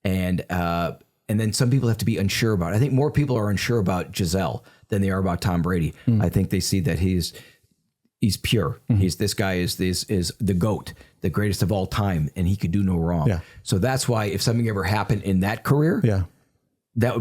and then some people have to be unsure about it. I think more people are unsure about Giselle than they are about Tom Brady. I think they see that he's pure. This guy is the GOAT, the greatest of all time, and he could do no wrong. Yeah. So that's why if something ever happened in that career, that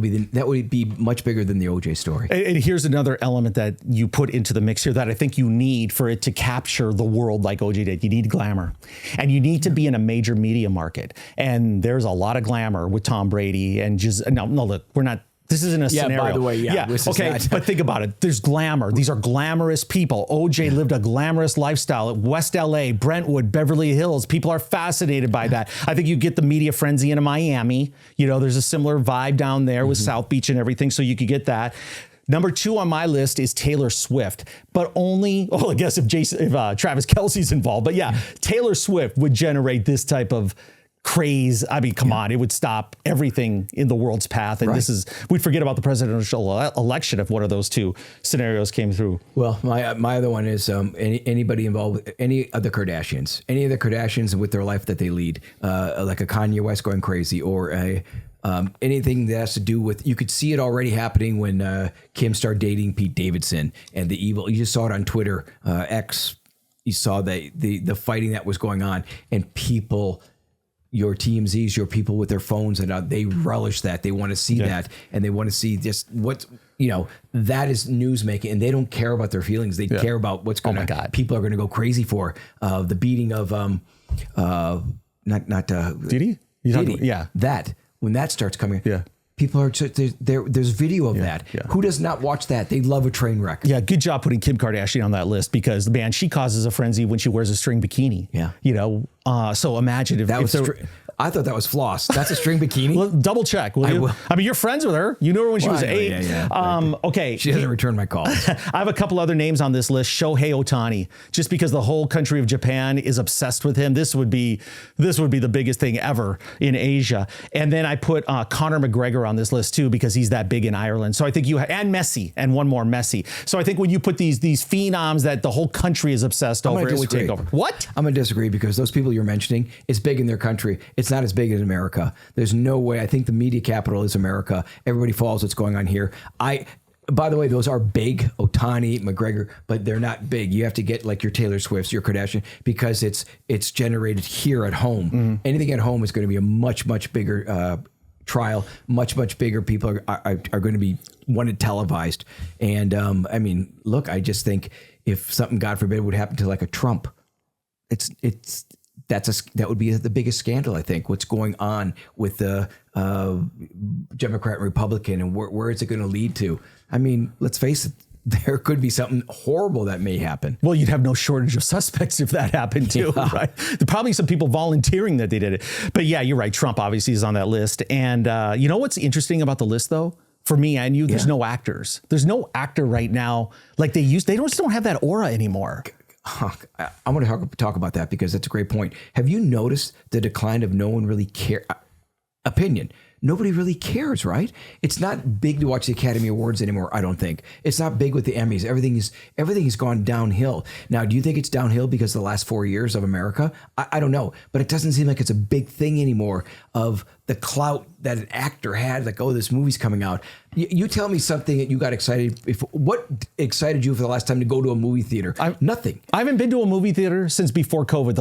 would be much bigger than the OJ story. And here's another element that you put into the mix here that I think you need for it to capture the world like OJ did. You need glamour, and you need to be in a major media market. And there's a lot of glamour with Tom Brady and just no. Look, we're not. This isn't a scenario. By the way, Okay, but think about it. There's glamour. These are glamorous people. OJ lived a glamorous lifestyle at West LA, Brentwood, Beverly Hills. People are fascinated by that. I think you get the media frenzy in Miami. There's a similar vibe down there with South Beach and everything, so you could get that. Number 2 on my list is Taylor Swift, but only, I guess if Travis Kelce's involved, but Taylor Swift would generate this type of craze. I mean, come on, it would stop everything in the world's path. And we'd forget about the presidential election if one of those 2 scenarios came through. Well, my other one is anybody involved with any of the Kardashians with their life that they lead, like a Kanye West going crazy or anything that has to do with, you could see it already happening when Kim started dating Pete Davidson and the evil, you just saw it on Twitter, X, you saw the fighting that was going on and people, your TMZs, your people with their phones, and they relish that. They want to see that, and they want to see just what that is news making, and they don't care about their feelings. They care about what's going to. People are going to go crazy for the beating of Diddy? That when that starts coming. People are there's video of that. Who does not watch that? They love a train wreck. Yeah, good job putting Kim Kardashian on that list because man, she causes a frenzy when she wears a string bikini. So imagine if that was. I thought that was floss. That's a string bikini. Well, double check. Will you? I mean, you're friends with her. You knew her when she was 8. Okay. She doesn't return my calls. I have a couple other names on this list. Shohei Ohtani, just because the whole country of Japan is obsessed with him. This would be the biggest thing ever in Asia. And then I put Conor McGregor on this list too because he's that big in Ireland. So I think and Messi, and one more Messi. So I think when you put these phenoms that the whole country is obsessed over, it would take over. What? I'm gonna disagree because those people you're mentioning, it's big in their country. It's not as big as America. There's no way. I think the media capital is America. Everybody follows what's going on here. By the way, those are big, Ohtani, McGregor, but they're not big. You have to get like your Taylor Swifts, your Kardashian, because it's generated here at home. Anything at home is going to be a much, much bigger trial, much, much bigger. People are going to be wanted televised. And I mean, look, I just think if something, God forbid, would happen to like a Trump, that would be the biggest scandal, I think, what's going on with the Democrat and Republican and where is it going to lead to? I mean, let's face it, there could be something horrible that may happen. Well, you'd have no shortage of suspects if that happened too, right? There are probably some people volunteering that they did it. But yeah, you're right. Trump obviously is on that list. And you know what's interesting about the list though? For me and you, there's no actors. There's no actor right now like they used. They just don't have that aura anymore. I want to talk about that because that's a great point. Have you noticed the decline of no one really care? Opinion. Nobody really cares, right? It's not big to watch the Academy Awards anymore, I don't think. It's not big with the Emmys. Everything has gone downhill. Now, do you think it's downhill because of the last 4 years of America? I don't know, but it doesn't seem like it's a big thing anymore of the clout that an actor had, like, oh, this movie's coming out. You tell me something that you got excited. What excited you for the last time to go to a movie theater? Nothing. I haven't been to a movie theater since before COVID.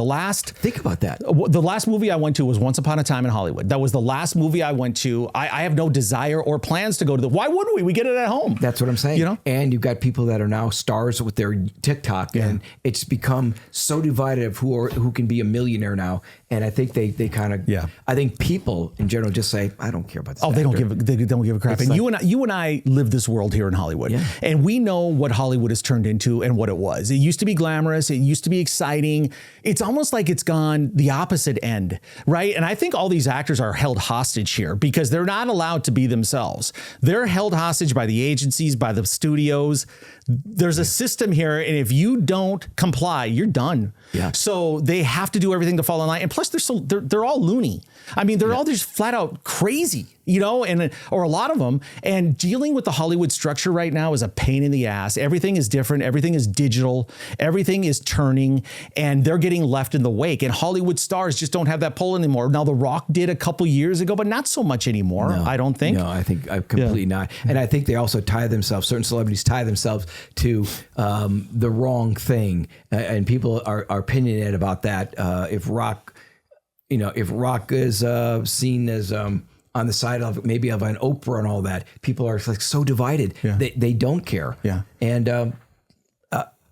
Think about that. The last movie I went to was Once Upon a Time in Hollywood. That was the last movie I went to. I have no desire or plans to go to why wouldn't we? We get it at home. That's what I'm saying. You know? And you've got people that are now stars with their TikTok, and it's become so divided of who can be a millionaire now. And I think they kind of, I think people in general just say, I don't care about this. They don't give a crap. It's and like, you and I live this world here in Hollywood, and we know what Hollywood has turned into and what it was. It used to be glamorous. It used to be exciting. It's almost like it's gone the opposite end, right? And I think all these actors are held hostage here because they're not allowed to be themselves. They're held hostage by the agencies, by the studios. There's a system here, and if you don't comply, you're done. Yeah. So they have to do everything to fall in line. And plus, they're all loony. I mean, they're all just flat out crazy, or a lot of them. And dealing with the Hollywood structure right now is a pain in the ass. Everything is different. Everything is digital. Everything is turning, and they're getting left in the wake. And Hollywood stars just don't have that pull anymore. Now, The Rock did a couple years ago, but not so much anymore. I don't think. No, I think completely not. And I think they also certain celebrities tie themselves to the wrong thing, and people are opinionated about that. If Rock is seen as on the side of maybe of an Oprah and all that, people are like so divided. They don't care. And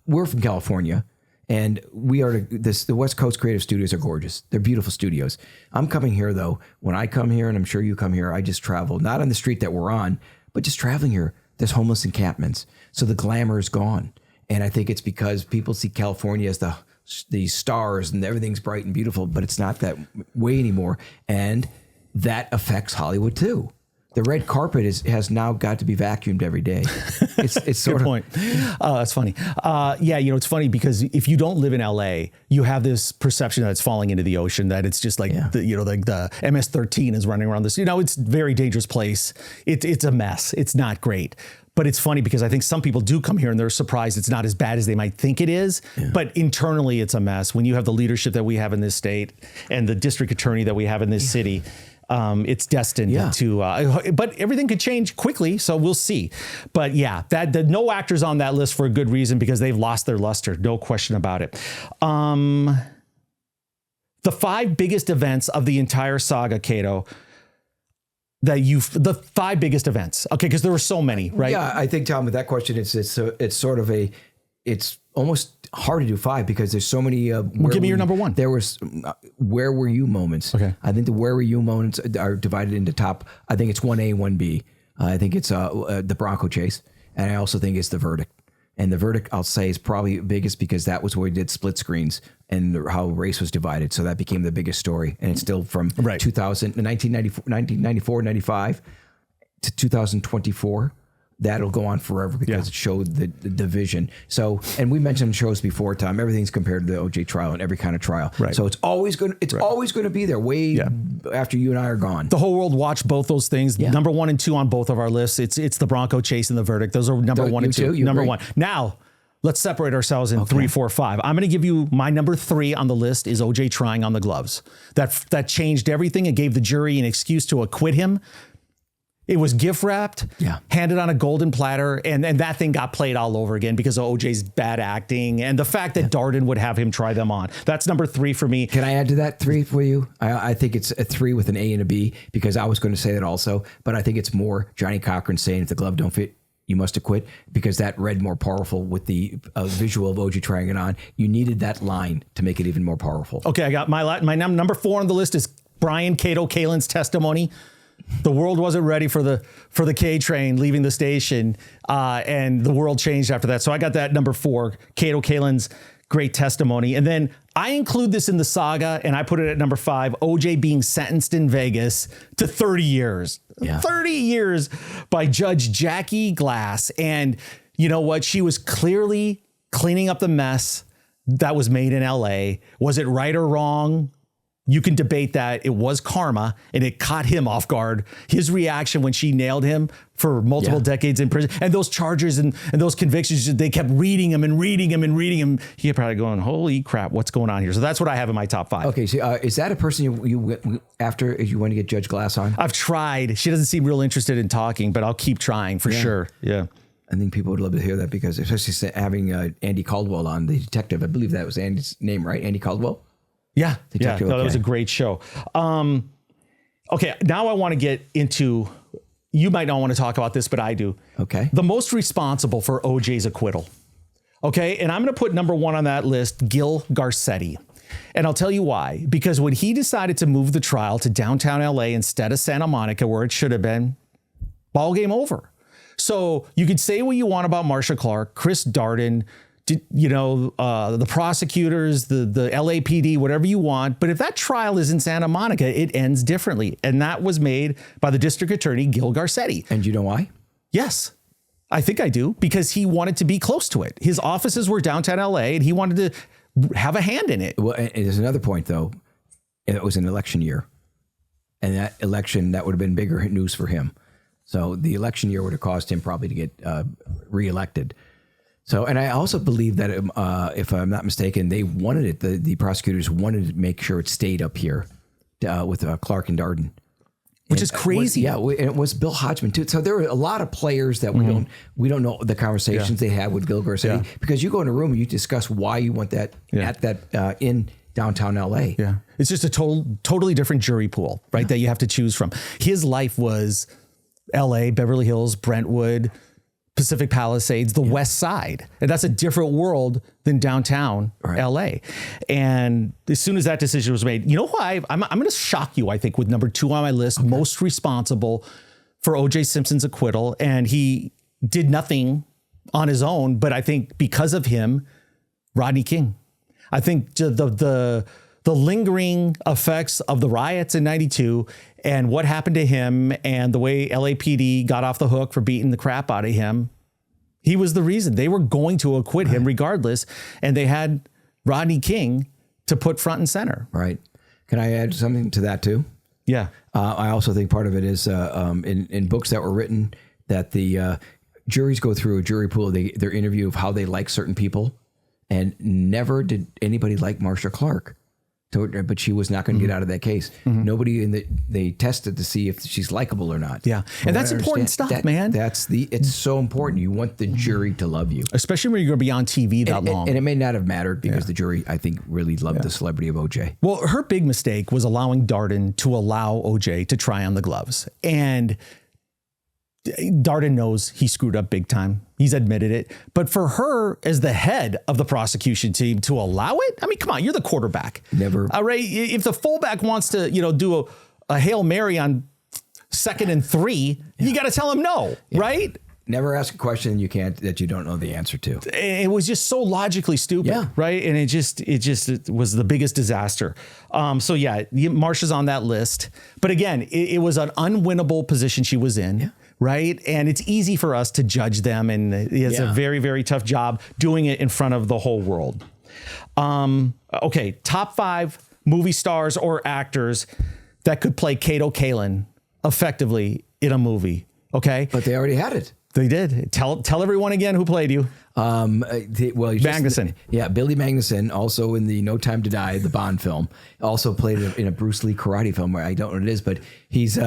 we're from California, and the West Coast creative studios are gorgeous. They're beautiful studios. I'm coming here though. When I come here, and I'm sure you come here, I just travel not on the street that we're on, but just traveling here. There's homeless encampments, so the glamour is gone. And I think it's because people see California as the stars and everything's bright and beautiful, but it's not that way anymore. And that affects Hollywood too. The red carpet has now got to be vacuumed every day. It's sort Good point. That's funny. It's funny because if you don't live in LA, you have this perception that it's falling into the ocean, that it's just like the MS-13 is running around this. It's a very dangerous place. It's a mess. It's not great. But it's funny because I think some people do come here and they're surprised it's not as bad as they might think it is. But internally, it's a mess. When you have the leadership that we have in this state and the district attorney that we have in this city, it's destined to, but everything could change quickly. So we'll see. But no actors on that list for a good reason, because they've lost their luster. No question about it. The 5 biggest events of the entire saga, Cato, the 5 biggest events. Okay. Cause there were so many, right? Yeah. I think, Tom, with that question, it's sort of it's almost hard to do 5 because there's so many. Give me your number 1. There was where were you moments. Okay. I think the where were you moments are divided into top. I think it's 1A, 1B. I think it's the Bronco chase. And I also think it's the verdict. And the verdict, I'll say, is probably biggest because that was where we did split screens and how race was divided. So that became the biggest story. And it's still from 1994, 95 to 2024. That'll go on forever because it showed the division. So, and we mentioned shows before, Tom, everything's compared to the OJ trial and every kind of trial. Right. So it's always going to be there way after you and I are gone. The whole world watched both those things. Number 1 and 2 on both of our lists. It's the Bronco chase and the verdict. Those are number 1 and 2. Number agree? 1. Now, let's separate ourselves in 3, 4, 5. I'm going to give you my number 3 on the list is OJ trying on the gloves. That changed everything and gave the jury an excuse to acquit him. It was gift wrapped, handed on a golden platter, and that thing got played all over again because of OJ's bad acting and the fact that Darden would have him try them on. That's number 3 for me. Can I add to that 3 for you? I think it's a 3 with an A and a B because I was going to say that also, but I think it's more Johnny Cochran saying if the glove don't fit, you must acquit, because that read more powerful with the visual of OJ trying it on. You needed that line to make it even more powerful. Okay, I got my number 4 on the list is Brian Cato Kalen's testimony. The world wasn't ready for the K train leaving the station, and the world changed after that. So I got that number 4, Cato Kalen's great testimony. And then I include this in the saga, and I put it at number 5, OJ being sentenced in Vegas to 30 years. 30 years by Judge Jackie Glass. And you know what? She was clearly cleaning up the mess that was made in LA. Was it right or wrong? You can debate that it was karma and it caught him off guard. His reaction when she nailed him for multiple decades in prison, and those charges and those convictions, they kept reading him and reading him and reading him. He probably going, holy crap, what's going on here? So that's what I have in my top 5. Okay, so is that a person you after you want to get Judge Glass on? I've tried. She doesn't seem real interested in talking, but I'll keep trying for sure. Yeah. I think people would love to hear that, because especially having Andy Caldwell on, the detective. I believe that was Andy's name, right? Andy Caldwell? Yeah. Detective, No, that was a great show. Okay, now I want to get into, you might not want to talk about this, but I do. Okay. The most responsible for OJ's acquittal. Okay, and I'm going to put number 1 on that list, Gil Garcetti. And I'll tell you why. Because when he decided to move the trial to downtown LA instead of Santa Monica, where it should have been, ball game over. So you could say what you want about Marcia Clark, Chris Darden, the prosecutors, the LAPD, whatever you want. But if that trial is in Santa Monica, it ends differently. And that was made by the district attorney, Gil Garcetti. And you know why? Yes, I think I do, because he wanted to be close to it. His offices were downtown LA and he wanted to have a hand in it. Well, and there's another point, though. It was an election year. And that election, that would have been bigger news for him. So the election year would have caused him probably to get reelected. So, and I also believe that if I'm not mistaken, they wanted it. The prosecutors wanted to make sure it stayed up here with Clark and Darden, which is crazy. And it was Bill Hodgman too. So there were a lot of players that we don't know the conversations they had with Gil Garcetti, because you go in a room and you discuss why you want that at that in downtown LA. Yeah, it's just a totally different jury pool, right? That you have to choose from. His life was LA, Beverly Hills, Brentwood, Pacific Palisades, the West Side. And that's a different world than downtown LA. And as soon as that decision was made, you know why? I'm going to shock you, I think, with number 2 on my list, most responsible for O.J. Simpson's acquittal. And he did nothing on his own, but I think because of him, Rodney King. I think the lingering effects of the riots in 92 and what happened to him and the way LAPD got off the hook for beating the crap out of him, he was the reason. They were going to acquit him regardless, and they had Rodney King to put front and center. Right. Can I add something to that too? Yeah. I also think part of it is in books that were written that the juries go through a jury pool, their interview of how they like certain people, and never did anybody like Marcia Clark. But she was not going to get out of that case. Nobody they tested to see if she's likable or not. Yeah. And that's important stuff, man. It's so important. You want the jury to love you. Especially when you're going to be on TV that long. And it may not have mattered because the jury, I think, really loved the celebrity of OJ. Well, her big mistake was allowing Darden to allow OJ to try on the gloves. And Darden knows he screwed up big time. He's admitted it. But for her as the head of the prosecution team to allow it, I mean, come on, you're the quarterback. Never. All right. If the fullback wants to, do a Hail Mary on 2nd and 3, you got to tell him no, right? Never ask a question that you don't know the answer to. It was just so logically stupid, right? And it was the biggest disaster. So yeah, Marcia's on that list. But again, it was an unwinnable position she was in. Yeah. Right. And it's easy for us to judge them. And it's a very, very tough job doing it in front of the whole world. Okay. Top 5 movie stars or actors that could play Kato Kaelin effectively in a movie. Okay. But they already had it. They did. Tell everyone again who played you. Magnuson. Billy Magnuson, also in the No Time to Die, the Bond film, also played in a Bruce Lee karate film where I don't know what it is, but he's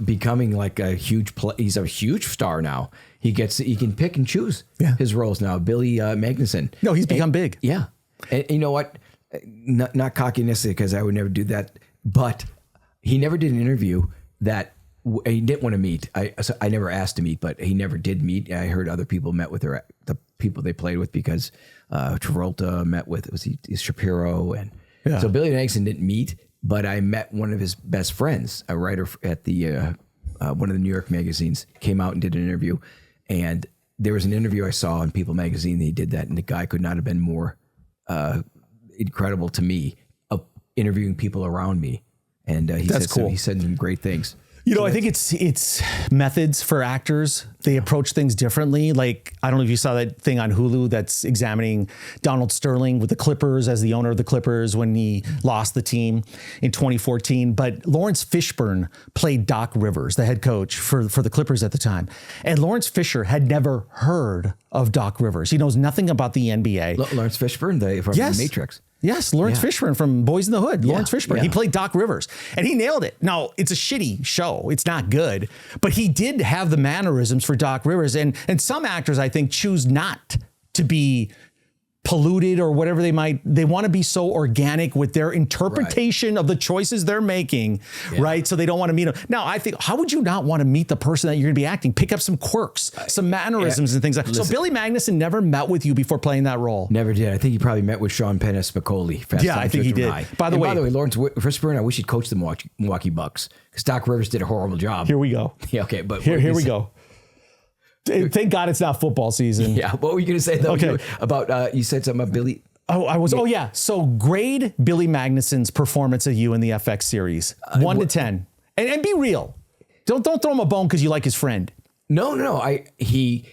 becoming like he's a huge star now. He can pick and choose his roles now. Billy Magnuson. No, he's become big. Yeah. And you know what? Not cockiness, because I would never do that, but he never did an interview that he didn't want to meet. I never asked to meet, but he never did meet. I heard other people met with the people they played with, because Travolta met with Shapiro, and so Billy Magnuson didn't meet. But I met one of his best friends, a writer at the one of the New York magazines, came out and did an interview, and there was an interview I saw in People magazine. They did that, and the guy could not have been more incredible to me of interviewing people around me, and he said some great things. You know, I think it's methods for actors. They approach things differently. Like, I don't know if you saw that thing on Hulu that's examining Donald Sterling with the Clippers as the owner of the Clippers when he lost the team in 2014. But Lawrence Fishburne played Doc Rivers, the head coach for the Clippers at the time. And Lawrence Fisher had never heard of Doc Rivers. He knows nothing about the NBA. Lawrence Fishburne, from The Matrix. Yes, Lawrence Fishburne from Boys in the Hood. Lawrence Fishburne. Yeah. He played Doc Rivers, and he nailed it. Now, it's a shitty show. It's not good, but he did have the mannerisms for Doc Rivers. And some actors, I think, choose not to be polluted or whatever they want to be so organic with their interpretation of the choices they're making, right? So they don't want to meet them. Now, I think, how would you not want to meet the person that you're going to be acting? Pick up some quirks, some mannerisms and things like that. So Billy Magnuson never met with you before playing that role? Never did. I think he probably met with Sean Penn as Spicoli. I think he did. By the way, Lawrence Fishburne, I wish he'd coached the Milwaukee Bucks because Doc Rivers did a horrible job. Here we go. Yeah, okay. But here we go. Thank God it's not football season. Yeah. What were you going to say, though? Okay. You said something about Billy. Oh, yeah. So grade Billy Magnuson's performance of you in the FX series, 1 to 10, and be real. Don't throw him a bone because you like his friend. No. He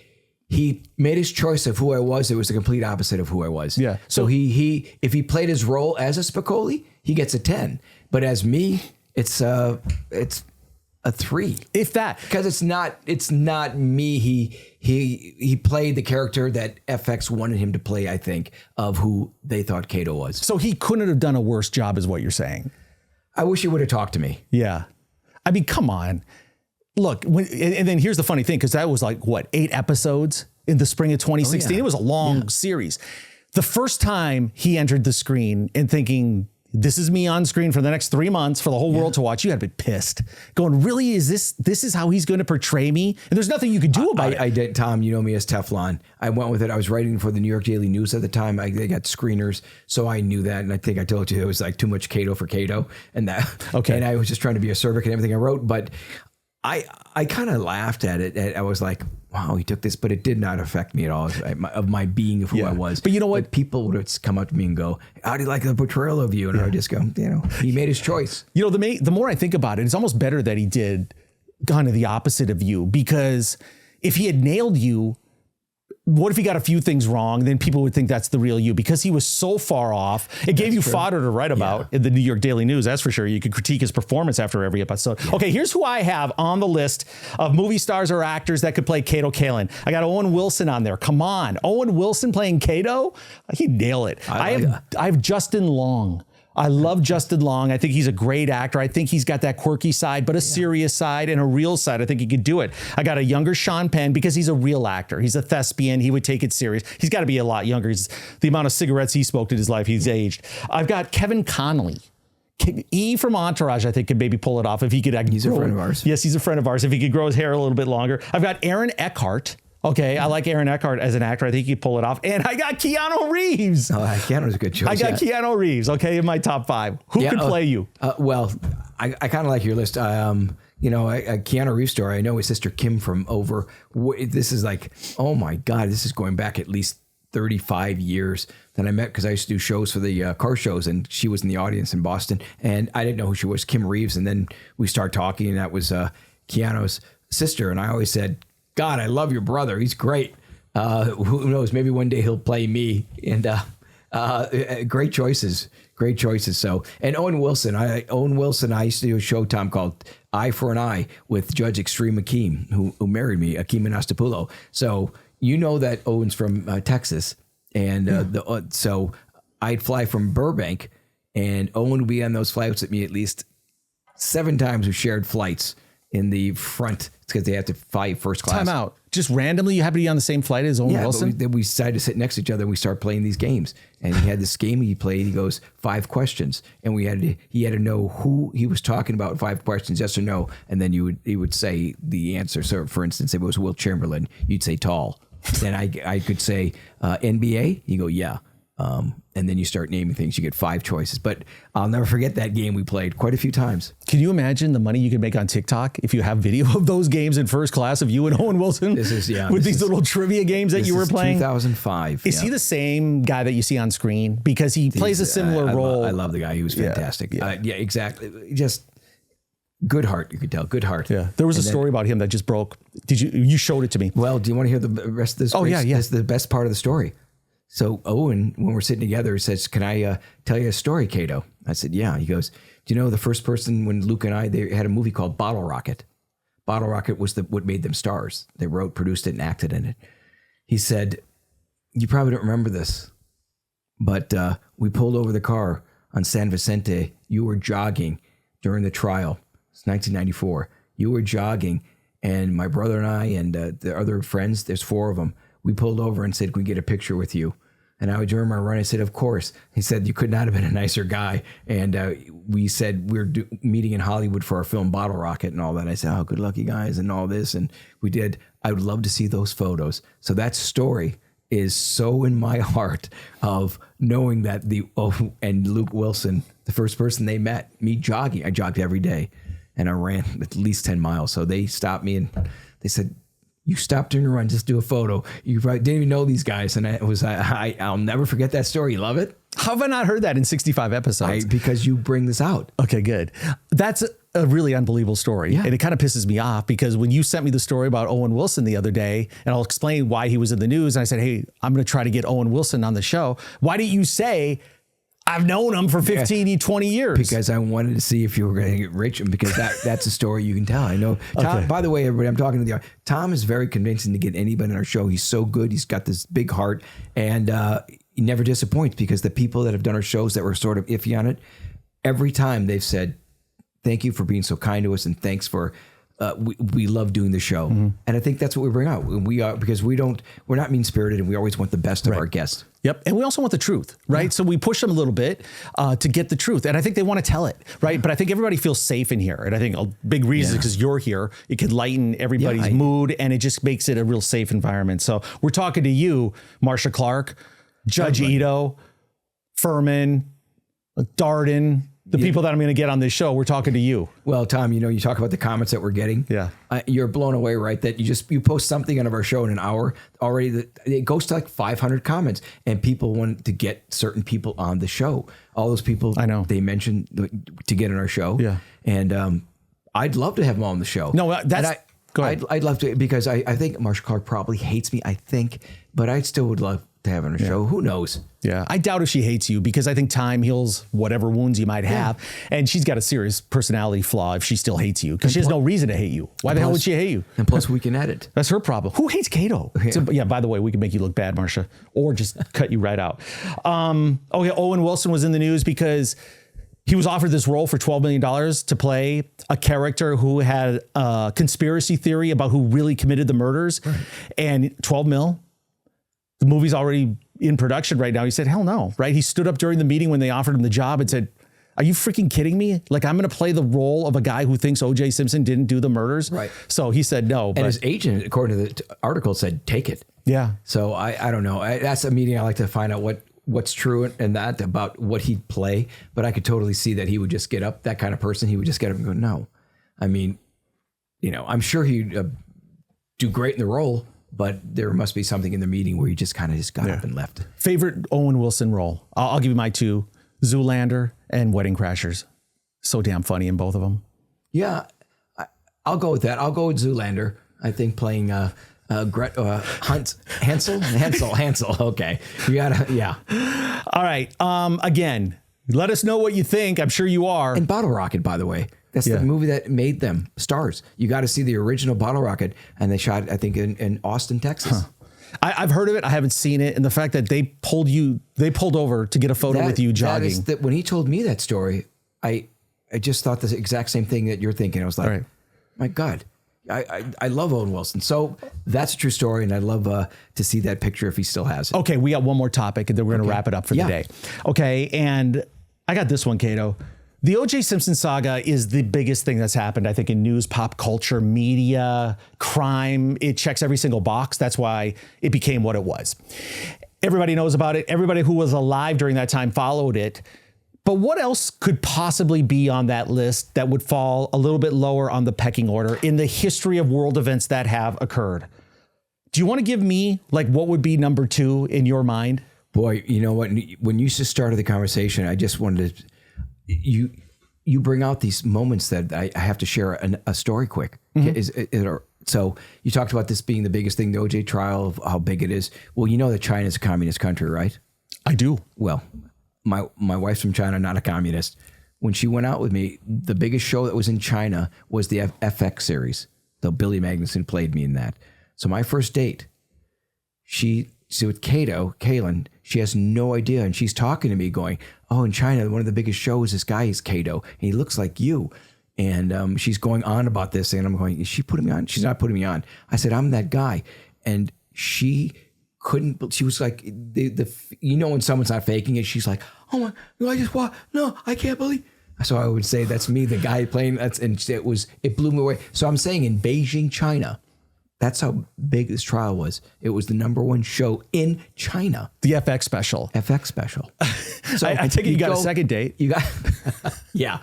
made his choice of who I was. It was the complete opposite of who I was. Yeah. So if he played his role as a Spicoli, he gets a 10. But as me, it's a 3, if that, because it's not me. He played the character that FX wanted him to play, I think, of who they thought Kato was. So he couldn't have done a worse job, is what you're saying. I wish he would have talked to me. Yeah, I mean, come on. Look, and then here's the funny thing, because that was like 8 episodes in the spring of 2016. It was a long series. The first time he entered the screen and thinking, this is me on screen for the next 3 months for the whole world to watch, you had to be pissed. Going, really? Is this is how he's going to portray me? And there's nothing you could do about it. I did, Tom. You know me as Teflon. I went with it. I was writing for the New York Daily News at the time. They got screeners, so I knew that. And I think I told you it was like too much Kato for Kato, and that. Okay. And I was just trying to be acerbic in everything I wrote, but I kind of laughed at it. I was like, wow, he took this, but it did not affect me at all of my being of who I was. But you know what? But people would come up to me and go, how do you like the portrayal of you? And I would just go, he made his choice. You know, the more I think about it, it's almost better that he did kind of the opposite of you, because if he had nailed you, what if he got a few things wrong? Then people would think that's the real you, because he was so far off. It gave you fodder to write about in the New York Daily News. That's for sure. You could critique his performance after every episode. Yeah. Okay, here's who I have on the list of movie stars or actors that could play Kato Kaelin. I got Owen Wilson on there. Come on. Owen Wilson playing Kato? He'd nail it. I have Justin Long. I love Justin Long. I think he's a great actor. I think he's got that quirky side, but a serious side and a real side. I think he could do it. I got a younger Sean Penn because he's a real actor. He's a thespian. He would take it serious. He's got to be a lot younger. The amount of cigarettes he smoked in his life, he's aged. I've got Kevin Connolly. E from Entourage, I think, could maybe pull it off if he could. He's a friend of ours. Yes, he's a friend of ours. If he could grow his hair a little bit longer. I've got Aaron Eckhart. Okay, I like Aaron Eckhart as an actor. I think he could pull it off. And I got Keanu Reeves. Oh, Keanu's a good choice. I got Keanu Reeves, okay, in my top 5. Who could play you? Well, I kind of like your list. A Keanu Reeves story. I know his sister Kim from over. This is like, oh my God, this is going back at least 35 years that I met, because I used to do shows for the car shows, and she was in the audience in Boston, and I didn't know who she was, Kim Reeves. And then we started talking, and that was Keanu's sister. And I always said, God, I love your brother. He's great. Who knows? Maybe one day he'll play me. And great choices. Great choices. So, and Owen Wilson. I used to do a show, Tom, called Eye for an Eye with Judge Extreme Akeem, who married me, Akeem Anastapoulo. So you know that Owen's from Texas. And so I'd fly from Burbank, and Owen would be on those flights with me at least 7 times. We shared flights in the front. It's because they have to fly first class. Time out. Just randomly, you happen to be on the same flight as Owen Wilson? Then we decided to sit next to each other, and we started playing these games. And he had this game he played. He goes, 5 questions. And he had to know who he was talking about in 5 questions, yes or no. And then he would say the answer. So, for instance, if it was Will Chamberlain, you'd say tall. Then I could say NBA. You go, yeah. And then you start naming things. You get 5 choices. But I'll never forget that game we played quite a few times. Can you imagine the money you could make on TikTok if you have video of those games in first class of you and Owen Wilson? With these little trivia games that you were playing? 2005. Is he the same guy that you see on screen? Because he plays a similar role. I love the guy. He was fantastic. Yeah, exactly. Just Good heart, you could tell. Good heart. Yeah. There was a story about him that just broke. You showed it to me. Well, do you want to hear the rest of this? Oh, yeah. This is the best part of the story. So Owen, when we're sitting together, says, "Can I tell you a story, Cato?" I said, "Yeah." He goes, "Do you know the first person when Luke and I, they had a movie called Bottle Rocket. Bottle Rocket was what made them stars. They wrote, produced it, and acted in it." He said, "You probably don't remember this, but we pulled over the car on San Vicente. You were jogging during the trial. It's 1994. You were jogging, and my brother and I and the other friends, there's 4 of them, we pulled over and said, 'Can we get a picture with you?' And I during my run, I said, 'Of course.' He said, 'You could not have been a nicer guy.' And we said, we're meeting in Hollywood for our film Bottle Rocket and all that. I said, 'Oh, good luck, you guys,' and all this. And we did. I would love to see those photos. So that story is so in my heart of knowing that and Luke Wilson, the first person they met, me jogging. I jogged every day, and I ran at least 10 miles. So they stopped me and they said, 'You stopped during your run, just do a photo.' You probably didn't even know these guys. And I'll never forget that story. You love it? How have I not heard that in 65 episodes? Because you bring this out. Okay, good. That's a really unbelievable story. Yeah. And it kind of pisses me off because when you sent me the story about Owen Wilson the other day, and I'll explain why he was in the news, and I said, hey, I'm going to try to get Owen Wilson on the show. Why didn't you say, I've known him for 15, 20 years? Because I wanted to see if you were going to get rich, and because that's a story you can tell. I know. Tom, Okay. By the way, everybody, I'm talking to Tom is very convincing to get anybody on our show. He's so good. He's got this big heart, and he never disappoints because the people that have done our shows that were sort of iffy on it, every time they've said, thank you for being so kind to us, and thanks for we love doing the show. Mm-hmm. And I think that's what we bring out. We are, because we're not mean spirited, and we always want the best of our guests. Yep. And we also want the truth, right? Yeah. So we push them a little bit to get the truth. And I think they want to tell it, right? But I think everybody feels safe in here. And I think a big reason is because you're here. It can lighten everybody's mood, and it just makes it a real safe environment. So we're talking to you, Marcia Clark, Judge Ito, Furman, Darden, the people that I'm going to get on this show. We're talking to you. Well, Tom, you talk about the comments that we're getting. Yeah. You're blown away, right? That you post something out of our show in an hour already, it goes to like 500 comments, and people want to get certain people on the show. All those people I know they mentioned to get on our show. Yeah. And I'd love to have them on the show. No, go ahead. I'd love to, because I think Marcia Clark probably hates me, but I still would love to have on a show. Who knows? Yeah. I doubt if she hates you, because I think time heals whatever wounds you might have. And she's got a serious personality flaw if she still hates you, because she has no reason to hate you. Why the hell would she hate you? And plus we can edit. That's her problem. Who hates Cato? Yeah. By the way, we can make you look bad, Marcia, or just cut you right out. Okay. Owen Wilson was in the news because he was offered this role for $12 million to play a character who had a conspiracy theory about who really committed the murders. Right. And 12 mil. The movie's already in production right now. He said, hell no, right? He stood up during the meeting when they offered him the job and said, are you freaking kidding me? Like, I'm going to play the role of a guy who thinks O.J. Simpson didn't do the murders. Right. So he said no. And his agent, according to the article, said, take it. Yeah. So I don't know. That's a meeting I like to find out what's true and that about what he'd play. But I could totally see that he would just get up, that kind of person. He would just get up and go, no. I mean, I'm sure he'd do great in the role, but there must be something in the meeting where he just kind of got up and left. Favorite Owen Wilson role? I'll give you my 2, Zoolander and Wedding Crashers. So damn funny in both of them. Yeah, I'll go with that. I'll go with Zoolander. I think playing Hansel. Okay. You gotta, yeah. All right. Again, let us know what you think. I'm sure you are. And Bottle Rocket, by the way. That's the movie that made them stars. You got to see the original Bottle Rocket, and they shot, I think, in Austin, Texas. Huh. I've heard of it. I haven't seen it. And the fact that they pulled over to get a photo with you jogging. When he told me that story, I just thought the exact same thing that you're thinking. I was like, my God, I love Owen Wilson. So that's a true story. And I'd love to see that picture if he still has it. Okay. We got one more topic, and then we're going to wrap it up for the day. Okay. And I got this one, Cato. The O.J. Simpson saga is the biggest thing that's happened, I think, in news, pop culture, media, crime. It checks every single box. That's why it became what it was. Everybody knows about it. Everybody who was alive during that time followed it. But what else could possibly be on that list that would fall a little bit lower on the pecking order in the history of world events that have occurred? Do you want to give me like what would be number 2 in your mind? Boy, you know what? When you just started the conversation, I just wanted to... you bring out these moments that I have to share a story quick. So you talked about this being the biggest thing, the OJ trial, of how big it is. Well, you know that China is a communist country, right? I do. Well, my wife's from China, not a communist. When she went out with me, the biggest show that was in China was the FX series. Though Billy Magnuson played me in that. So my first date, she with Kaylin, she has no idea. And she's talking to me going, oh, in China, one of the biggest shows, this guy is Kato. And he looks like you. And she's going on about this. And I'm going, is she putting me on? She's not putting me on. I said, I'm that guy. And she couldn't, she was like, when someone's not faking it, she's like, oh my, no, I can't believe. So I would say that's me, the guy playing. It blew me away. So I'm saying in Beijing, China, that's how big this trial was. It was the #1 show in China. The FX special. So I take it you got a second date. You got, yeah.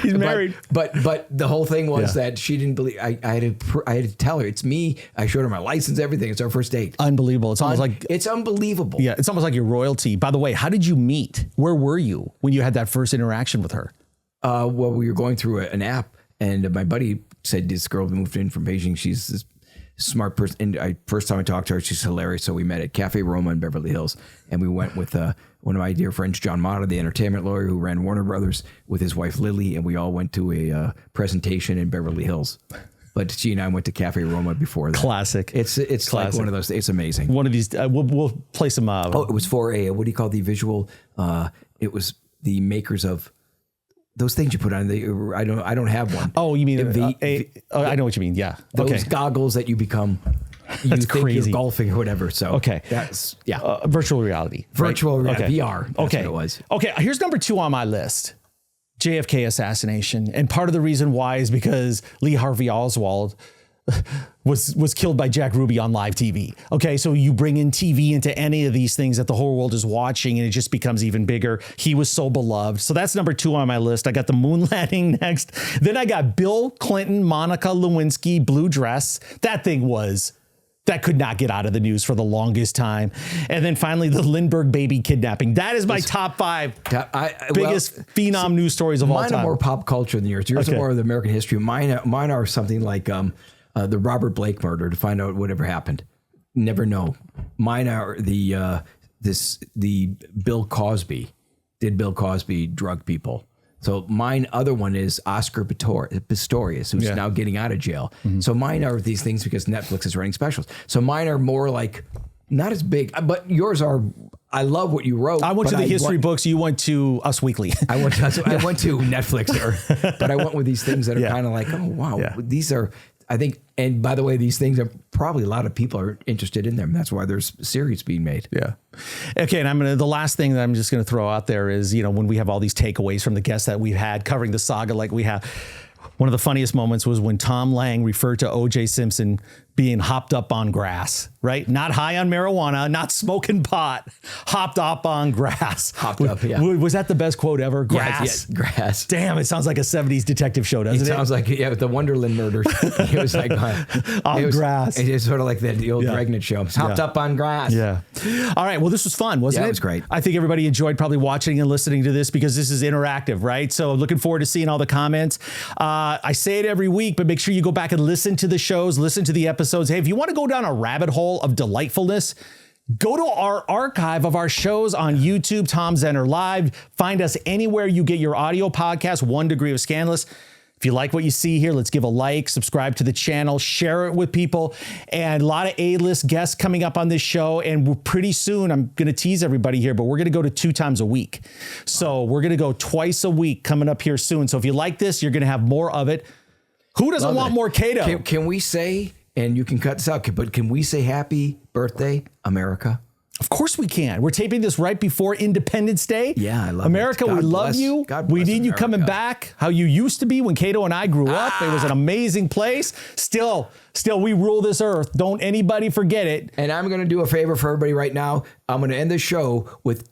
He's married. But the whole thing was that she didn't believe. I had to tell her it's me. I showed her my license, everything. It's our first date. Unbelievable. It's almost like it's unbelievable. Yeah, it's almost like your royalty. By the way, how did you meet? Where were you when you had that first interaction with her? Well, we were going through an app, and my buddy said this girl moved in from Beijing. She's this smart person. And first time I talked to her, she's hilarious. So we met at Cafe Roma in Beverly Hills, and we went with one of my dear friends, John Mata, the entertainment lawyer who ran Warner Brothers, with his wife Lily, and we all went to a presentation in Beverly Hills. But she and I went to Cafe Roma before that. Classic. It's classic. Like one of those. It's amazing. One of these. We'll play some. It was for a what do you call the visual? It was the makers of those things you put on. I don't have one. Oh, you mean I know what you mean. Yeah. Those goggles that you become. That's think crazy. You're golfing or whatever. So okay, that's virtual reality. Virtual reality, okay. VR. That's what it was. Okay, here's #2 on my list: JFK assassination, and part of the reason why is because Lee Harvey Oswald was killed by Jack Ruby on live TV. Okay, so you bring in TV into any of these things that the whole world is watching, and it just becomes even bigger. He was so beloved. So that's #2 on my list. I got the moon landing next. Then I got Bill Clinton, Monica Lewinsky, blue dress. That could not get out of the news for the longest time. And then finally, the Lindbergh baby kidnapping. That is my top 5 biggest phenom news stories of all time. Mine are more pop culture than yours. Yours are more of the American history. Mine are something like the Robert Blake murder, to find out whatever happened. Never know. Mine are the Bill Cosby. Did Bill Cosby drug people? So mine other one is Oscar Pistorius, who's now getting out of jail. Mm-hmm. So mine are these things because Netflix is running specials. So mine are more like not as big, but yours are. I love what you wrote. I went to the history books. You went to Us Weekly. I went to Netflix, but I went with these things that are kind of like, oh wow, these are. I think, and by the way, these things are probably a lot of people are interested in them. That's why there's series being made. Yeah. Okay. And the last thing that I'm just going to throw out there is, when we have all these takeaways from the guests that we've had covering the saga, like we have, one of the funniest moments was when Tom Lang referred to O.J. Simpson being hopped up on grass, right? Not high on marijuana, not smoking pot, hopped up on grass. Hopped up, yeah. Was that the best quote ever? Grass. Yeah, grass. Damn, it sounds like a 70s detective show, doesn't it? It sounds like, the Wonderland murders. It was like on grass. It's sort of like the old Dragnet show. Hopped up on grass. Yeah. All right. Well, this was fun, wasn't it? It was great. I think everybody enjoyed probably watching and listening to this because this is interactive, right? So looking forward to seeing all the comments. I say it every week, but make sure you go back and listen to the shows, listen to the episodes. Hey, if you want to go down a rabbit hole of delightfulness, go to our archive of our shows on YouTube, Tom Zenner Live. Find us anywhere you get your audio podcast, 1 Degree of Scandalous. If you like what you see here, let's give a like, subscribe to the channel, share it with people. And a lot of A-list guests coming up on this show. And pretty soon, I'm going to tease everybody here, but we're going to go to 2 times a week. So we're going to go twice a week coming up here soon. So if you like this, you're going to have more of it. Who doesn't want more Kato? Can we say, and you can cut this out, but can we say happy birthday, America? Of course we can. We're taping this right before Independence Day. Yeah, I love America, it. we love you. We need you coming back how you used to be when Kato and I grew up. It was an amazing place. Still, we rule this earth. Don't anybody forget it. And I'm going to do a favor for everybody right now. I'm going to end the show with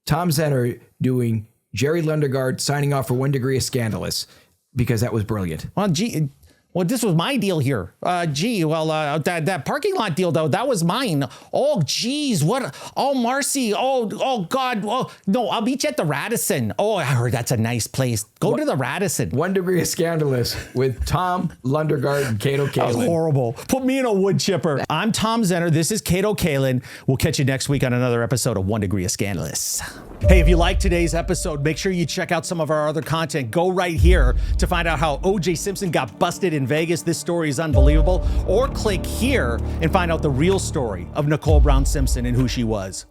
Tom Zenner doing Jerry Lundegaard signing off for 1 Degree of Scandalous because that was brilliant. Well, gee, Well, this was my deal here. That parking lot deal, though, that was mine. Oh, geez, what? Oh, Marcy. Oh, God. Oh, no, I'll meet you at the Radisson. Oh, I heard that's a nice place. Go to the Radisson. 1 Degree of Scandalous with Tom Lundergaard and Kato Kalin. Horrible. Put me in a wood chipper. I'm Tom Zenner. This is Kato Kalin. We'll catch you next week on another episode of 1 Degree of Scandalous. Hey, if you like today's episode, make sure you check out some of our other content. Go right here to find out how O.J. Simpson got busted in Vegas. This story is unbelievable. Or click here and find out the real story of Nicole Brown Simpson and who she was.